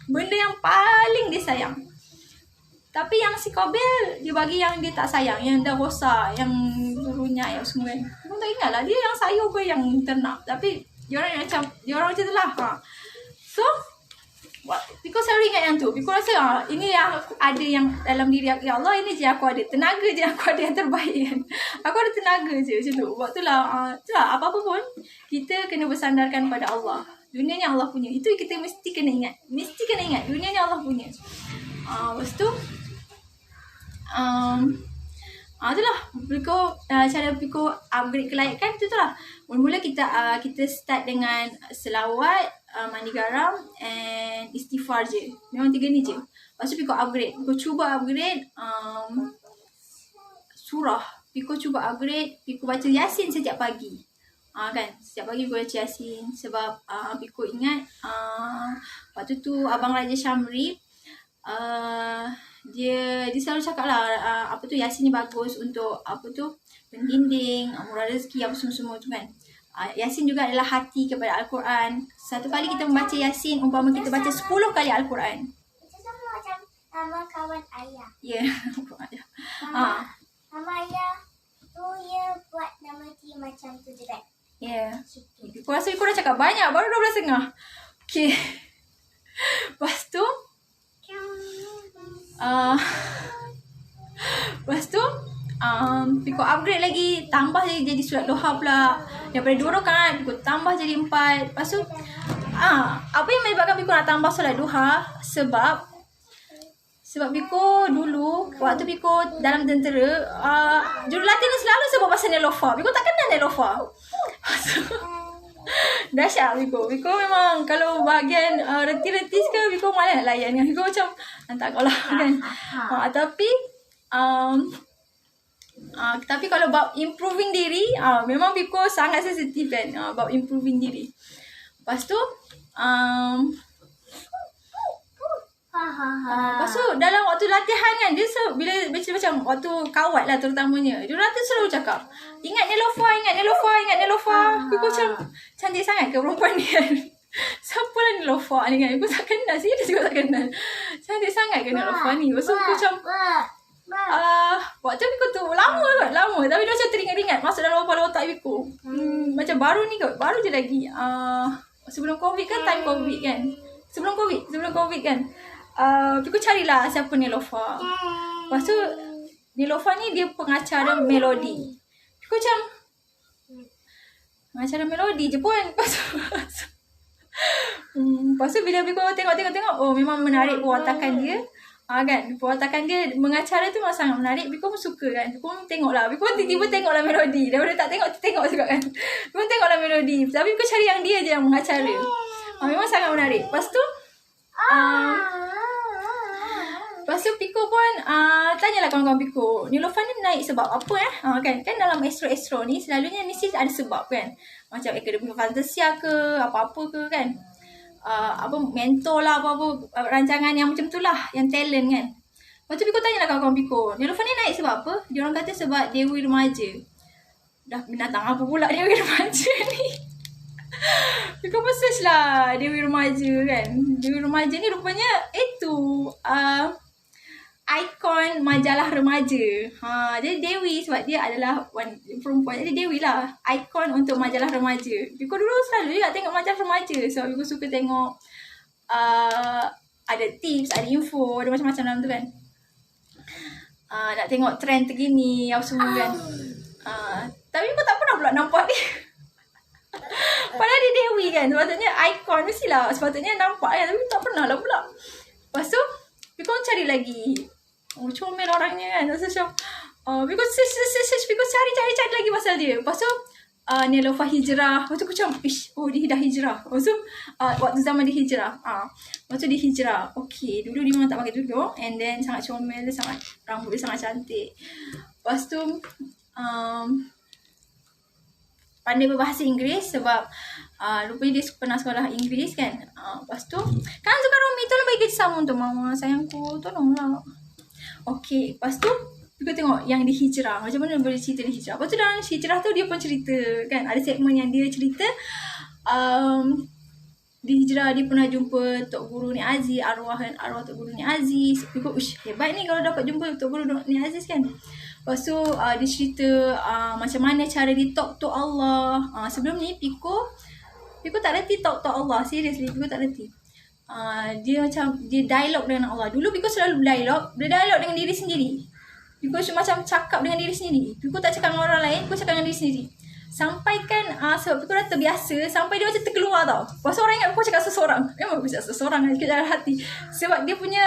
Benda yang paling disayang. Tapi yang si Qabil, dia bagi yang dia tak sayang. Yang dah rosak, yang runyak, yang semua kan. Aku tak ingat lah. Dia yang sayur ke yang ternak. Tapi, diorang macam tu lah. So, Piko selalu ingat yang tu. Piko rasa, ini yang aku ada yang dalam diri aku. Ya Allah, ini je aku ada. Tenaga je aku ada yang terbaik kan. Aku ada tenaga je macam tu. Waktu lah, apa-apa pun, kita kena bersandarkan pada Allah. Dunia ni Allah punya. Itu kita mesti kena ingat. Dunia ni Allah punya. Lepas tu, itulah cara Piko upgrade kelayakan tu lah. Mula-mula kita start dengan selawat, mandi garam and istighfar je. Memang 3 ni je. Lepas tu Piko upgrade. Piko cuba upgrade surah. Piko cuba upgrade. Piko baca Yasin setiap pagi. Kan, setiap pagi Piko baca Yasin. Sebab Piko ingat waktu tu Abang Raja Syamri dia selalu cakap lah Yasin ni bagus untuk pendinding, murah rezeki, apa semua tu kan. Yasin juga adalah hati kepada Al-Quran. Satu kali kita membaca Yasin, umpama kita baca 10 kali Al-Quran. Itu sama macam nama kawan ayah. Ya, Nama ayah tu dia buat nama dia macam tu juga. Ya. Aku rasa aku dah cakap banyak, baru 12.30. Okay. Lepas tu Piko upgrade lagi, tambah jadi surat Doha pula. Daripada 2 rakaat Piko tambah jadi 4. Lepas tu apa yang menyebabkan Piko nak tambah solat Duha? Sebab Piko dulu waktu Piko dalam tentera, jurulatih ni selalu sebut pasal Nelofa. Piko tak kenal Nelofa. Dahsyat Piko memang kalau bahagian reti-reti ke Piko malas nak layan kan. Piko macam tak kau lah kan. Tapi kalau bab improving diri, memang Piko sangat sensitif kan, bab improving diri. Lepas tu lepas tu dalam waktu latihan kan, dia bila macam waktu kawat lah terutamanya, jurulatih selalu cakap, ingat Nelofa. Piko macam cantik sangat ke perempuan ni kan. Siapa lah Nelofa ni kan. Aku tak kenal, serius juga tak kenal. Cantik sangat ke Nelofa ni. Lepas tu aku macam waktu Piko tu lama. Tapi dia macam teringat-ingat masuk dalam kepala otak Piko. Macam baru ni kot, baru je lagi. Sebelum COVID kan, time COVID kan. Sebelum COVID kan. Piko carilah siapa Nelofa. Lepas tu Nelofa ni dia pengacara melodi. Piko macam pengacara melodi je pun. Lepas tu bila Piko tengok, memang menarik perwatakan dia. Kan, perwatakan dia mengacara tu memang sangat menarik. Piko pun suka kan. Piko pun tengoklah. Piko tiba-tiba tengoklah melodi. Daripada tak tengok juga kan. Piko tengoklah melodi. Tapi Piko cari yang dia je yang mengacara. Memang sangat menarik. Lepas tu Piko pun tanyalah kawan-kawan Piko, Nelofa ni naik sebab apa kan dalam astro ni selalunya mesti ada sebab kan. Macam akademi fantasia ke, apa-apa ke kan. Mentor lah, apa-apa rancangan yang macam tu lah, yang talent kan. Lepas tu Piko tanyalah kawan-kawan Piko, Nelofa ni naik sebab apa? Dia orang kata sebab Dewi Remaja. Dah binatang apa pula Dewi Remaja ni? Piko pun search lah Dewi Remaja kan. Dewi Remaja ni rupanya itu ikon majalah remaja. Jadi Dewi sebab dia adalah perempuan. Jadi Dewi lah ikon untuk majalah remaja. Piko dulu selalu juga tengok majalah remaja. Sebab Piko suka tengok ada tips, ada info, ada macam-macam dalam tu kan. Nak tengok trend terkini apa semua kan. Tapi Piko tak pernah pula nampak dia. Padahal dia Dewi kan. Sepatutnya ikon mestilah sepatutnya nampak kan. Tapi tak pernah lah pula. Lepas tu Piko cari lagi. Comel orangnya kan. Macam Piko search. Piko cari lagi pasal dia. Lepas tu Nelofa hijrah. Lepas tu aku macam dia dah hijrah. Lepas tu waktu zaman dia hijrah. Lepas tu dia hijrah. Okay, dulu dia memang tak pakai tudung. And then sangat comel. Rambut dia sangat cantik. Lepas tu pandai berbahasa Inggeris sebab rupanya dia pernah sekolah Inggeris kan. Lepas tu kan Zulkarnaini tolong bagi sama untuk mama sayangku, tolonglah. Okay, lepas tu kita tengok yang di hijrah, macam mana boleh cerita di hijrah. Lepas tu dalam hijrah tu dia pun cerita kan, ada segmen yang dia cerita di hijrah dia pernah jumpa Tok Guru Ni Aziz, arwah Tok Guru Ni Aziz. Dia kata, hebat ni kalau dapat jumpa Tok Guru Ni Aziz kan. Lepas tu dia cerita macam mana cara dia talk to Allah. Sebelum ni Piko tak reti talk to Allah. Seriously, Piko tak reti. Dia macam dia dialog dengan Allah. Dulu Piko selalu berdialog dengan diri sendiri. Piko macam cakap dengan diri sendiri. Piko tak cakap dengan orang lain, Piko cakap dengan diri sendiri. Sampai kan sebab Piko dah terbiasa, sampai dia macam terkeluar tau. Pasal orang ingat Piko cakap seseorang. Memang Piko cakap seseorang dekat dalam hati. Sebab dia punya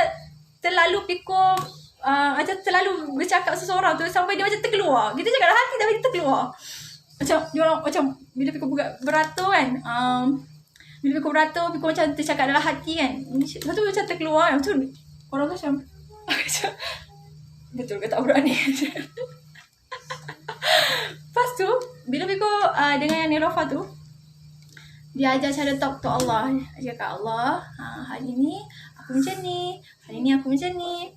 terlalu Piko macam terlalu bercakap seseorang tu sampai dia macam terkeluar. Kita cakap dalam hati tapi dia terkeluar. Macam dia orang macam bila Piko beratur kan. Bila Piko beratur, Piko macam tercakap dalam hati kan. Lepas tu macam terkeluar kan. Macam orang tu macam betul ke tak budak ni. Lepas tu bila Piko dengan yang Nilofa tu, dia ajar cara talk to Allah. Dia cakap, Allah, hari ni aku macam ni, hari ni aku macam ni.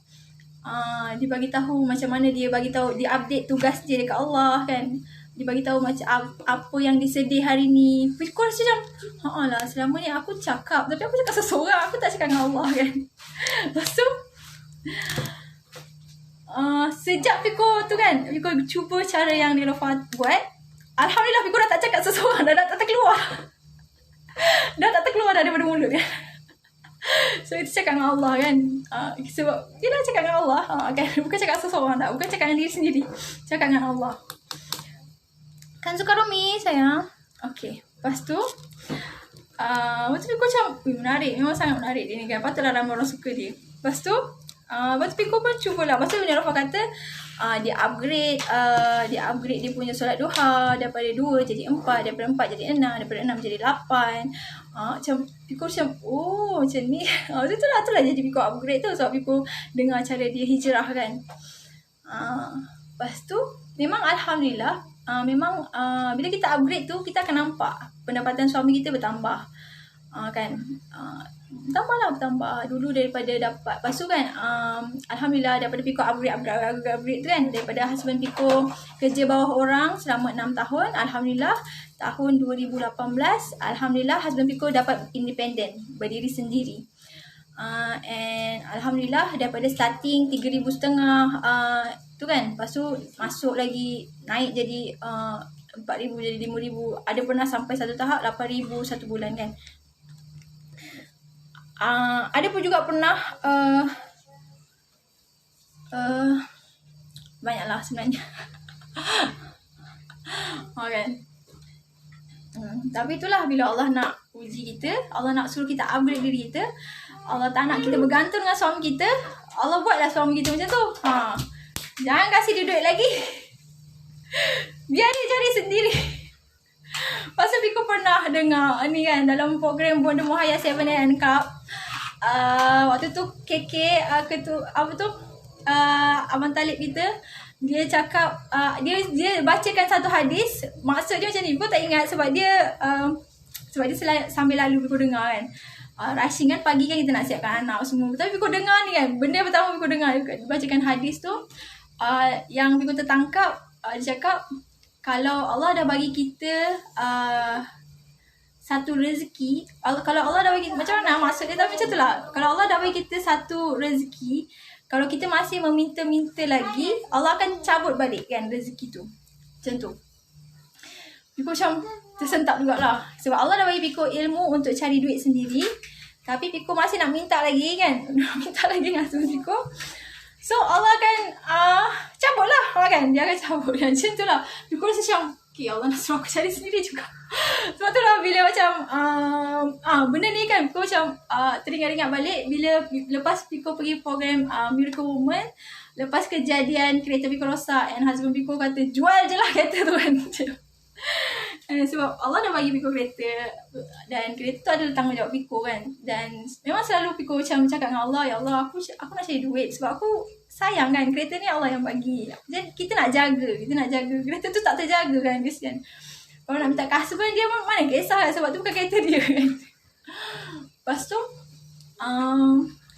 Dia bagi tahu macam mana dia bagi tahu, dia update tugas dia dekat Allah kan. Dia bagi tahu macam apa yang disedih hari ni. Piko rasa macam, lah selama ni aku cakap, tapi aku cakap seseorang, aku tak cakap dengan Allah kan. Lepas tu sejak Piko tu kan, Piko cuba cara yang Nilofa buat, alhamdulillah Piko dah tak cakap seseorang, dah tak terkeluar. Dah tak terkeluar dah daripada mulut kan. So itu cakap dengan Allah kan. Sebab dia dah cakap dengan Allah kan. Bukan cakap seseorang tak, bukan cakap dengan diri sendiri, cakap dengan Allah. Kan Zulkarnaini sayang. Okay, lepas tu macam Piko macam menarik, memang sangat menarik dia ni kan. Patutlah ramai orang suka dia. Lepas tu Piko pun cubalah. Lepas tu Nilofa kata dia upgrade dia punya solat duha daripada 2 jadi 4, daripada 4 jadi 6, daripada 6 jadi 8. Macam Piko macam macam ni. Itulah jadi Piko upgrade tu sebab Piko dengar cara dia hijrah kan. Lepas tu memang alhamdulillah, memang bila kita upgrade tu kita akan nampak pendapatan suami kita bertambah. Kan bertambah dulu daripada dapat. Lepas tu kan alhamdulillah daripada Piko upgrade tu kan, daripada husband Piko kerja bawah orang selama 6 tahun, alhamdulillah tahun 2018 alhamdulillah husband Piko dapat independent, berdiri sendiri. And alhamdulillah daripada starting 3,500 tu kan, lepas tu masuk lagi naik jadi 4,000 jadi 5,000, ada pernah sampai satu tahap 8,000 satu bulan kan. Ada pun juga pernah banyaklah sebenarnya. Okay. Tapi itulah bila Allah nak uji kita, Allah nak suruh kita upgrade diri kita, Allah tak nak kita bergantung dengan suami kita, Allah buatlah suami kita macam tu. Jangan kasih dia duit lagi. Biar dia cari sendiri. Pasal Piko pernah dengar ni kan dalam program Bonda Muhaya 7am Cup. Waktu tu KK Abang Talib kita, dia cakap dia bacakan satu hadis. Maksud dia macam ni, Piko tak ingat sebab dia sambil lalu Piko dengar kan. Rushing kan, pagi kan kita nak siapkan anak semua. Tapi Piko dengar ni kan, benda pertama Piko dengar dia bacakan hadis tu. Yang Piko tertangkap, dia cakap kalau Allah dah bagi kita satu rezeki, kalau Allah dah bagi, macam mana maksud dia, tapi macam tu lah. Kalau Allah dah bagi kita satu rezeki, kalau kita masih meminta-minta lagi, Allah akan cabut balik kan rezeki tu. Macam tu. Piko macam tersentak jugalah. Sebab Allah dah bagi Piko ilmu untuk cari duit sendiri, tapi Piko masih nak minta lagi kan. Minta lagi dengan Piko. So Allah akan cabut lah kan. Dia akan cabut kan. Macam tu lah. Piko rasa macam, okay, Allah nak suruh aku cari sendiri juga. Sebab tu lah bila macam benda ni kan Piko macam teringat-ingat balik bila lepas Piko pergi program Miracle Woman, lepas kejadian kereta Piko rosak and husband Piko kata jual je lah kereta tu kan. Sebab Allah dah bagi Piko kereta dan kereta tu adalah tanggungjawab Piko kan. Dan memang selalu Piko macam cakap dengan Allah, ya Allah, aku nak cari duit sebab aku sayang kan, kereta ni Allah yang bagi. Jadi kita nak jaga kereta tu tak terjaga kan, kesian. Kalau nak minta kasut pun dia mana kisah kan, sebab tu bukan kereta dia kan. Lepas tu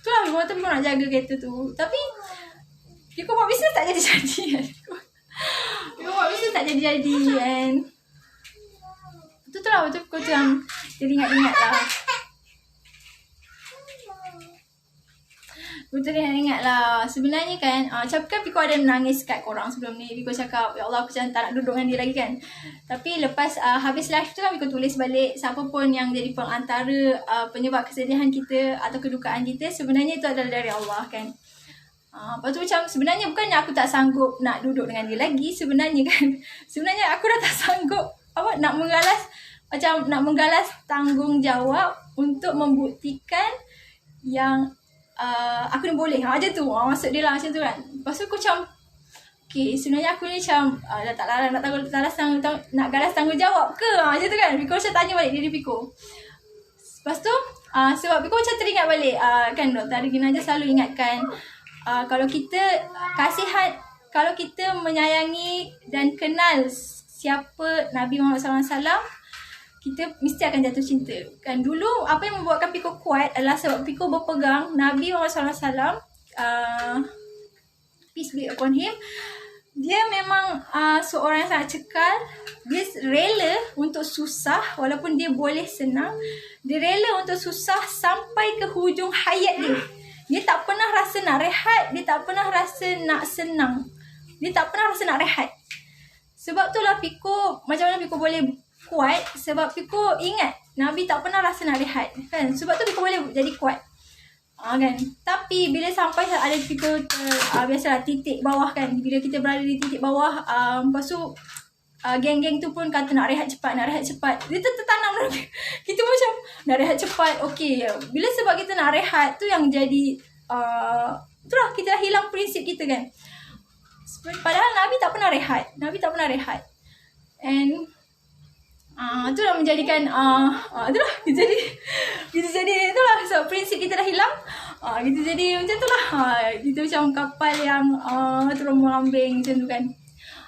itulah Piko kata Piko nak jaga kereta tu. Tapi Piko buat bisnes tak jadi-jadi kan. Piko buat bisnes tak jadi-jadi kan. Tu lah betul Piko macam teringat-ingat lah. Betul ingat lah. Sebenarnya kan, macam kan Piko ada nangis kat korang sebelum ni. Piko cakap, ya Allah aku macam tak nak duduk dengan dia lagi kan. Tapi lepas habis live tu kan, Piko tulis balik siapa pun yang jadi pengantara penyebab kesedihan kita atau kedukaan kita, sebenarnya itu adalah dari Allah kan. Lepas tu macam sebenarnya bukannya aku tak sanggup nak duduk dengan dia lagi sebenarnya kan. Sebenarnya aku dah tak sanggup nak menggalas tanggungjawab untuk membuktikan yang aku ni boleh. Macam tu. Maksud dia lah macam tu kan. Lepas tu aku macam okay, sebenarnya aku ni macam dah tak larat nak galas tanggungjawab ke? Macam tu kan. Piko macam tanya balik diri Piko. Lepas tu sebab Piko macam teringat balik kan Dr. Arigina je selalu ingatkan kalau kita kalau kita menyayangi dan kenal siapa Nabi Muhammad SAW, kita mesti akan jatuh cinta. Kan dulu apa yang membuatkan Piko kuat adalah sebab Piko berpegang Nabi Muhammad SAW, peace be upon him. Dia memang seorang yang sangat cekal. Dia rela untuk susah walaupun dia boleh senang. Dia rela untuk susah sampai ke hujung hayat dia. Dia tak pernah rasa nak rehat. Dia tak pernah rasa nak senang. Dia tak pernah rasa nak rehat. Sebab tu lah Piko, macam mana Piko boleh kuat, sebab Piko ingat Nabi tak pernah rasa nak rehat kan. Sebab tu Piko boleh jadi kuat kan. Tapi bila sampai ada Piko biasalah titik bawah kan, bila kita berada di titik bawah, lepas tu geng-geng tu pun kata nak rehat cepat. Dia tertanam kita pun macam nak rehat cepat. Okay, bila sebab kita nak rehat tu yang jadi itulah kita dah hilang prinsip kita kan. Padahal Nabi tak pernah rehat. And itulah menjadikan itulah kita jadi itulah sebab prinsip kita dah hilang. Kita jadi macam itulah. Kita macam kapal yang terus melambing macam tu kan.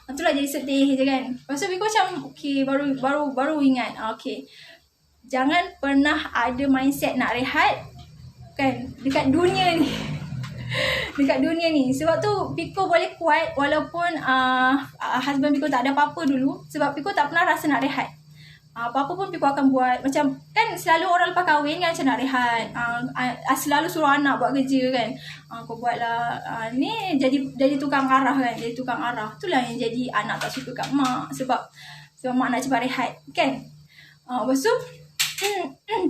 Itulah jadi sedih je kan. Lepas tu Piko macam okay, baru ingat okay, jangan pernah ada mindset nak rehat kan dekat dunia ni. Sebab tu Piko boleh kuat walaupun husband Piko tak ada apa-apa dulu. Sebab Piko tak pernah rasa nak rehat. Apa-apa pun Piko akan buat. Macam kan selalu orang lepas kahwin kan macam nak rehat, selalu suruh anak buat kerja kan. Kau buatlah ni jadi tukang arah kan. Itulah yang jadi anak tak suka kat mak. Sebab mak nak cepat rehat kan. Lepas tu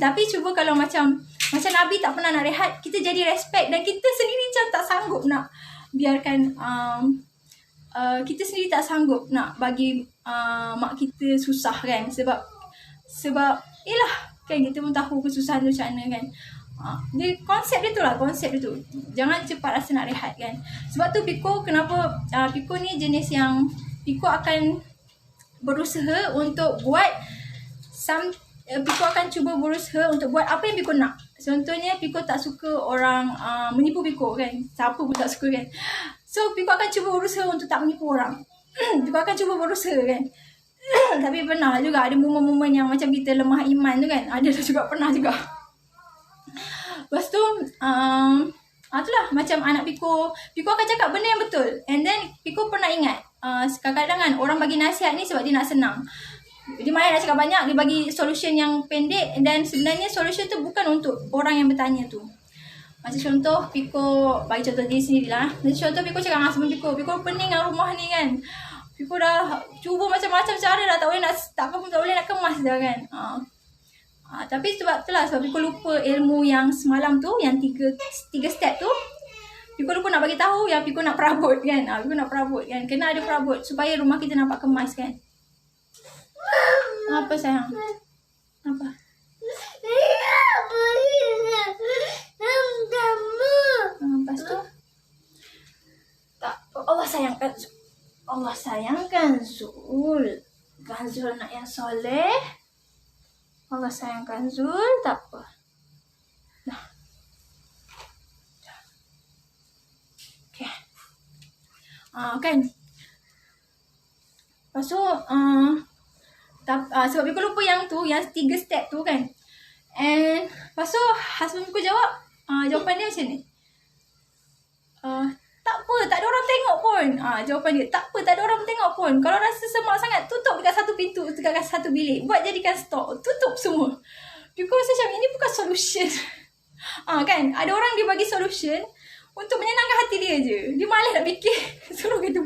tapi cuba kalau macam Nabi tak pernah nak rehat, kita jadi respect. Dan kita sendiri macam tak sanggup nak biarkan kita sendiri tak sanggup nak bagi mak kita susah kan. Sebab yelah kan, kita pun tahu kesusahan tu macam mana kan. Konsep dia tu jangan cepat rasa nak rehat kan. Sebab tu Piko, kenapa Piko ni jenis yang Piko akan berusaha untuk buat Piko akan cuba berusaha untuk buat apa yang Piko nak. Contohnya Piko tak suka orang menipu Piko kan. Siapa pun tak suka kan. So Piko akan cuba berusaha untuk tak menipu orang. Piko akan cuba berusaha kan. Tapi pernah juga ada momen-momen yang macam kita lemah iman tu kan. Ada juga, pernah juga. Lepas tu itulah macam anak Piko akan cakap benda yang betul. And then Piko pernah ingat kadang-kadang kan orang bagi nasihat ni sebab dia nak senang. Dia malah nak cakap banyak, dia bagi solution yang pendek. Dan sebenarnya solution tu bukan untuk orang yang bertanya tu. Macam contoh Piko bagi contoh diri sendiri lah. Macam contoh Piko cakap dengan husband Piko pening dengan rumah ni kan. Piko dah cuba macam-macam cara dah, tak boleh nak kemas dah kan. Tapi sebab Piko lupa ilmu yang semalam tu, yang tiga step tu. Piko lupa nak bagi tahu yang Piko nak perabot kan. Piko nak perabot kan. Kena ada perabot supaya rumah kita nampak kemas kan. Apa sayang? Apa? Lepas tu tak, Allah sayangkan Zul. Kan Zul nak yang soleh. Allah sayangkan Zul, tak apa. Dah. Okay. Kan. Lepas tu sebab Biko lupa yang tu, yang 3 step tu kan. And lepas tu husband Biko jawab, jawapan dia macam ni. Tak apa, tak ada orang tengok pun. Jawapan dia, tak apa, tak ada orang tengok pun. Kalau rasa semak sangat, tutup dekat satu pintu, dekat satu bilik. Buat jadikan stok, tutup semua. Biko rasa macam ini bukan solution. Kan, ada orang dia bagi solution untuk menyenangkan hati dia je. Dia malas nak fikir. Suruh gitu.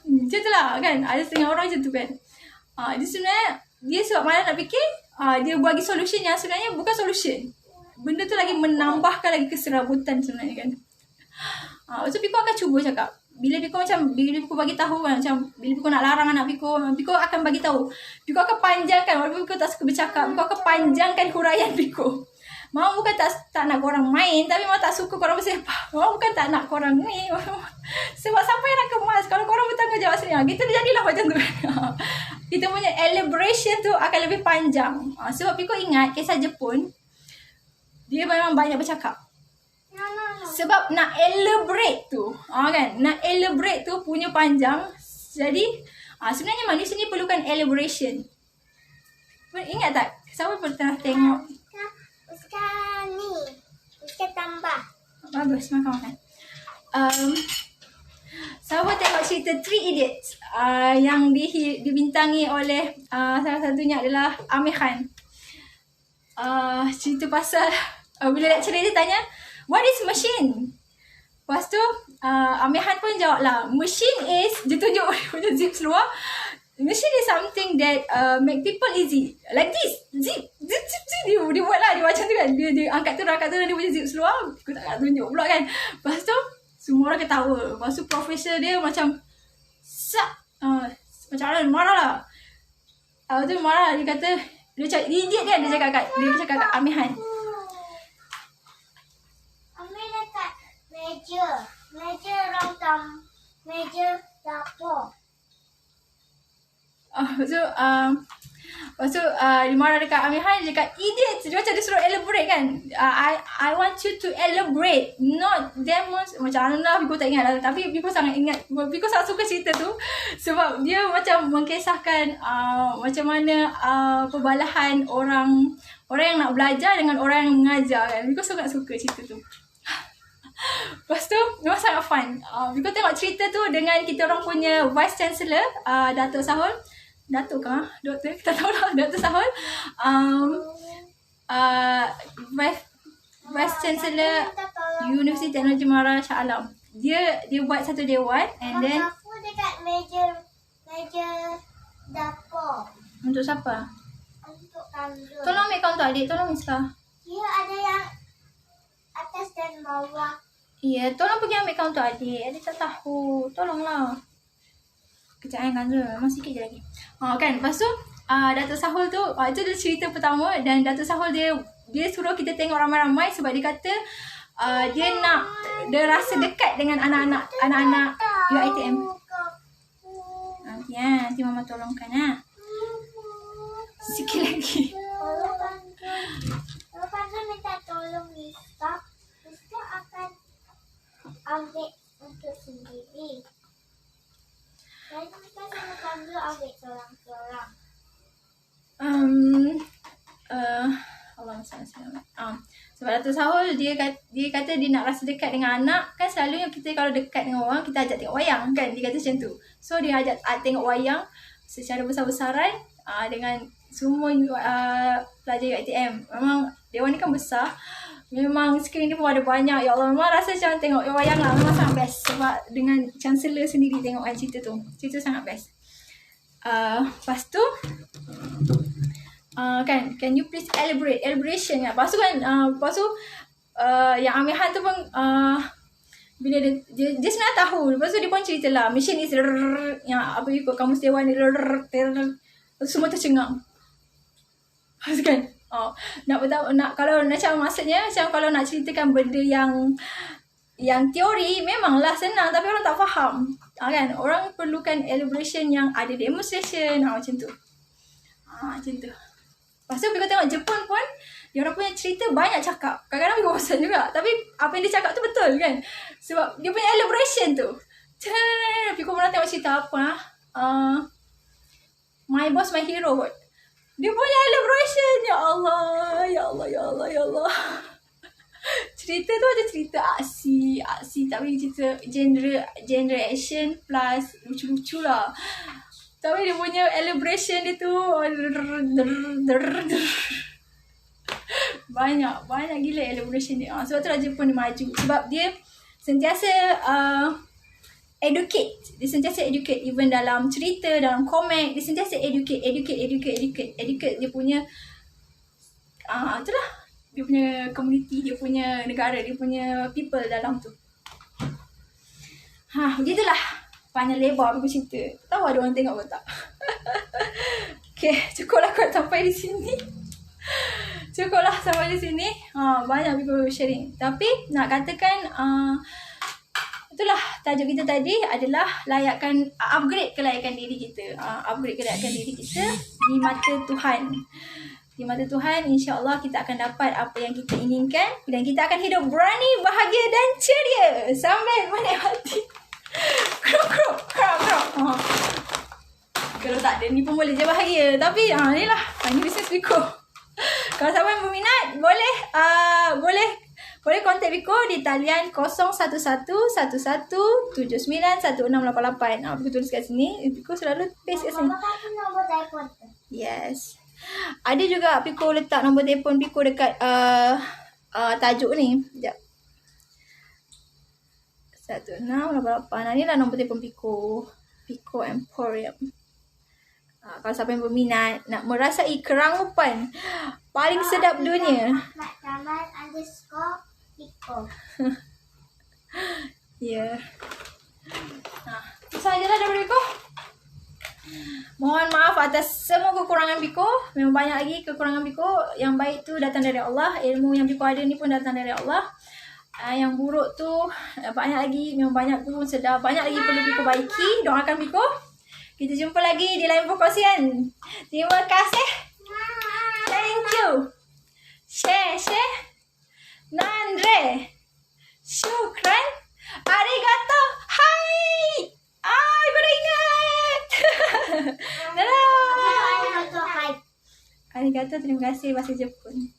Macam tu lah kan. Ada setengah orang macam tu kan. Dia sebenarnya, dia sebab malas nak fikir, dia bagi solution yang sebenarnya bukan solution. Benda tu lagi menambahkan lagi keserabutan sebenarnya kan. So Biko akan cuba cakap. Bila Biko bagi tahu kan, macam bila Biko nak larang anak Biko akan bagi tahu. Biko akan panjangkan, walaupun Biko tak suka bercakap, Biko akan panjangkan huraian Biko. Mama bukan tak nak korang main, tapi Mama tak suka korang bersepah. Mama bukan tak nak korang ni. Sebab siapa yang nak kemas? Kalau korang bertanggungjawab sini, kita jadilah macam tu. Kita punya elaboration tu akan lebih panjang. Sebab Biko ingat kisah Jepun, dia memang banyak bercakap. Sebab nak elaborate tu, kan, nak elaborate tu punya panjang. Jadi sebenarnya manusia ni perlukan elaboration. Ingat tak? Siapa pernah tengok? Sekarang ni, Ustaz tambah. Bagus, makan. Siapa tengok cerita Three Idiots yang dibintangi oleh salah satunya adalah Amir Khan. Cerita pasal bila lecturer dia tanya, what is machine? Lepas tu Amir Khan pun jawab lah, machine is, dia tunjuk punya zip seluar, machine is something that make people easy. Like this, zip. Dia buat lah, dia macam tu kan. Dia angkat tu dia punya zip seluar. Aku tak nak tunjuk pula kan. Lepas tu semua orang ketawa. Lepas tu profesor dia macam macam mana, marah lah. Lepas tu marah, dia kata, dia cakap kat Amir Khan. Meja meja dapur. Lepas tu dia marah dekat Amir Khan, dia cakap idiot. Dia macam dia suruh elaborate kan. I want you to elaborate, not demonstrate. Macam mana lah, Biko tak ingat lah. Tapi Biko sangat ingat, Biko sangat suka cerita tu. Sebab dia macam mengkisahkan macam mana perbalahan orang yang nak belajar dengan orang yang mengajar kan. Biko sangat suka cerita tu. Lepas tu memang sangat fun. Biko tengok cerita tu dengan kita orang punya Vice Chancellor, Datuk Sahul. Datuk kah? Doktor? Kita tahu lah. Datuk Sahul. Vice Chancellor Universiti Teknologi Mahara Shah Alam. Dia buat satu dewan and then aku dekat meja dapur. untuk siapa? Untuk kanjur. Tolong ambil kaunter adik. Tolong Miska. Dia ada yang atas dan bawah. Ya, tolong pergi ambil kaunter adik. Adik tak tahu. Tolonglah. Kejap kan je. Memang sikit je lagi. Kan, lepas tu Datuk Sahul tu, itu dia cerita pertama. Dan Datuk Sahul dia suruh kita tengok ramai-ramai sebab dia kata dia rasa dekat dengan anak-anak UiTM. Nanti Mama tolongkan lah. Sikit lagi. Kalau Kanjur minta tolong Miska akan ambil untuk sendiri. Dan Miska sama Kanjur ambil seorang-seorang. Allah sebab Datuk Sahul dia kata dia nak rasa dekat dengan anak. Kan selalunya kita kalau dekat dengan orang, kita ajak tengok wayang kan. Dia kata macam tu. So dia ajak tengok wayang secara besar-besaran dengan semua pelajar UiTM. Memang dewan ni kan besar. Memang skrin dia pun ada banyak. Ya Allah, memang rasa macam tengok wayang lah. Memang sangat best. Sebab dengan Chancellor sendiri tengok cerita tu. Cerita sangat best. Lepas tu can you please elaboration kan. Lepas tu kan yang Amir Khan tu pun bila dia sebenarnya tahu. Lepas tu dia pun cerita lah, machine is yang apa ikut kamus dewan ni, semua tercengang. Lepas kan nak kalau macam maksudnya macam kalau nak ceritakan benda yang teori memanglah senang, tapi orang tak faham kan. Orang perlukan elaboration yang ada demonstration macam tu. Macam tu. Lepas tu bila tengok Jepun pun Dia orang punya cerita banyak cakap. Kadang-kadang Piko bosan juga. Tapi apa yang dia cakap tu betul kan. Sebab dia punya elaboration tu. Piko pernah tengok cerita apa My Boss My Hero kot. Dia punya elaboration. Ya Allah. Ya Allah. Ya Allah. Ya Allah. Cerita tu ada cerita aksi tapi cerita genre action plus lucu-lucu lah. Tapi dia punya elaboration dia tu banyak gila elaboration dia. Sebab tu Jepun dia maju. Sebab dia sentiasa educate. Dia sentiasa educate. Even dalam cerita, dalam komik, dia sentiasa educate. Dia punya itulah. Dia punya community, dia punya negara, dia punya people dalam tu. Begitulah. Panjang lebar aku cerita. Tahu ada orang tengok ke tak? Okay, cukuplah kot sampai di sini. Banyak people sharing. Tapi nak katakan itulah tajuk kita tadi adalah upgrade kelayakan diri kita. Di mata Tuhan. Di mata Tuhan, insya-Allah kita akan dapat apa yang kita inginkan dan kita akan hidup berani, bahagia dan ceria sambil menikmati. Krok. Kalau tak ada ni pun boleh je bahagia. Tapi ni lah tanya bisnes Piko. Kalau siapa yang berminat boleh kontak Piko di talian 0111791688. Piko tulis kat sini. Piko selalu paste kat sini. Nombor telefon tu. Yes. Ada juga Piko letak nombor telefon Piko dekat tajuk ni. Sekejap. 1688. Ni lah nombor telefon Piko. Piko Emporium. Kalau siapa yang berminat nak merasai kerangupan paling sedap dunia. _Piko. Ya. Itu sahajalah daripada Piko. Mohon maaf atas semua kekurangan Piko. Memang banyak lagi kekurangan Piko. Yang baik tu datang dari Allah. Ilmu yang Piko ada ni pun datang dari Allah. Yang buruk tu banyak lagi. Memang banyak pun sedar. Banyak lagi perlu Piko baiki. Doakan Piko. Kita jumpa lagi di lain perkongsian. Terima kasih. Thank you. Share. Nandre. Syukran. Arigato. Hai. Ibu dah ingat. Dadah. Arigato. Arigato, terima kasih bahasa Jepun.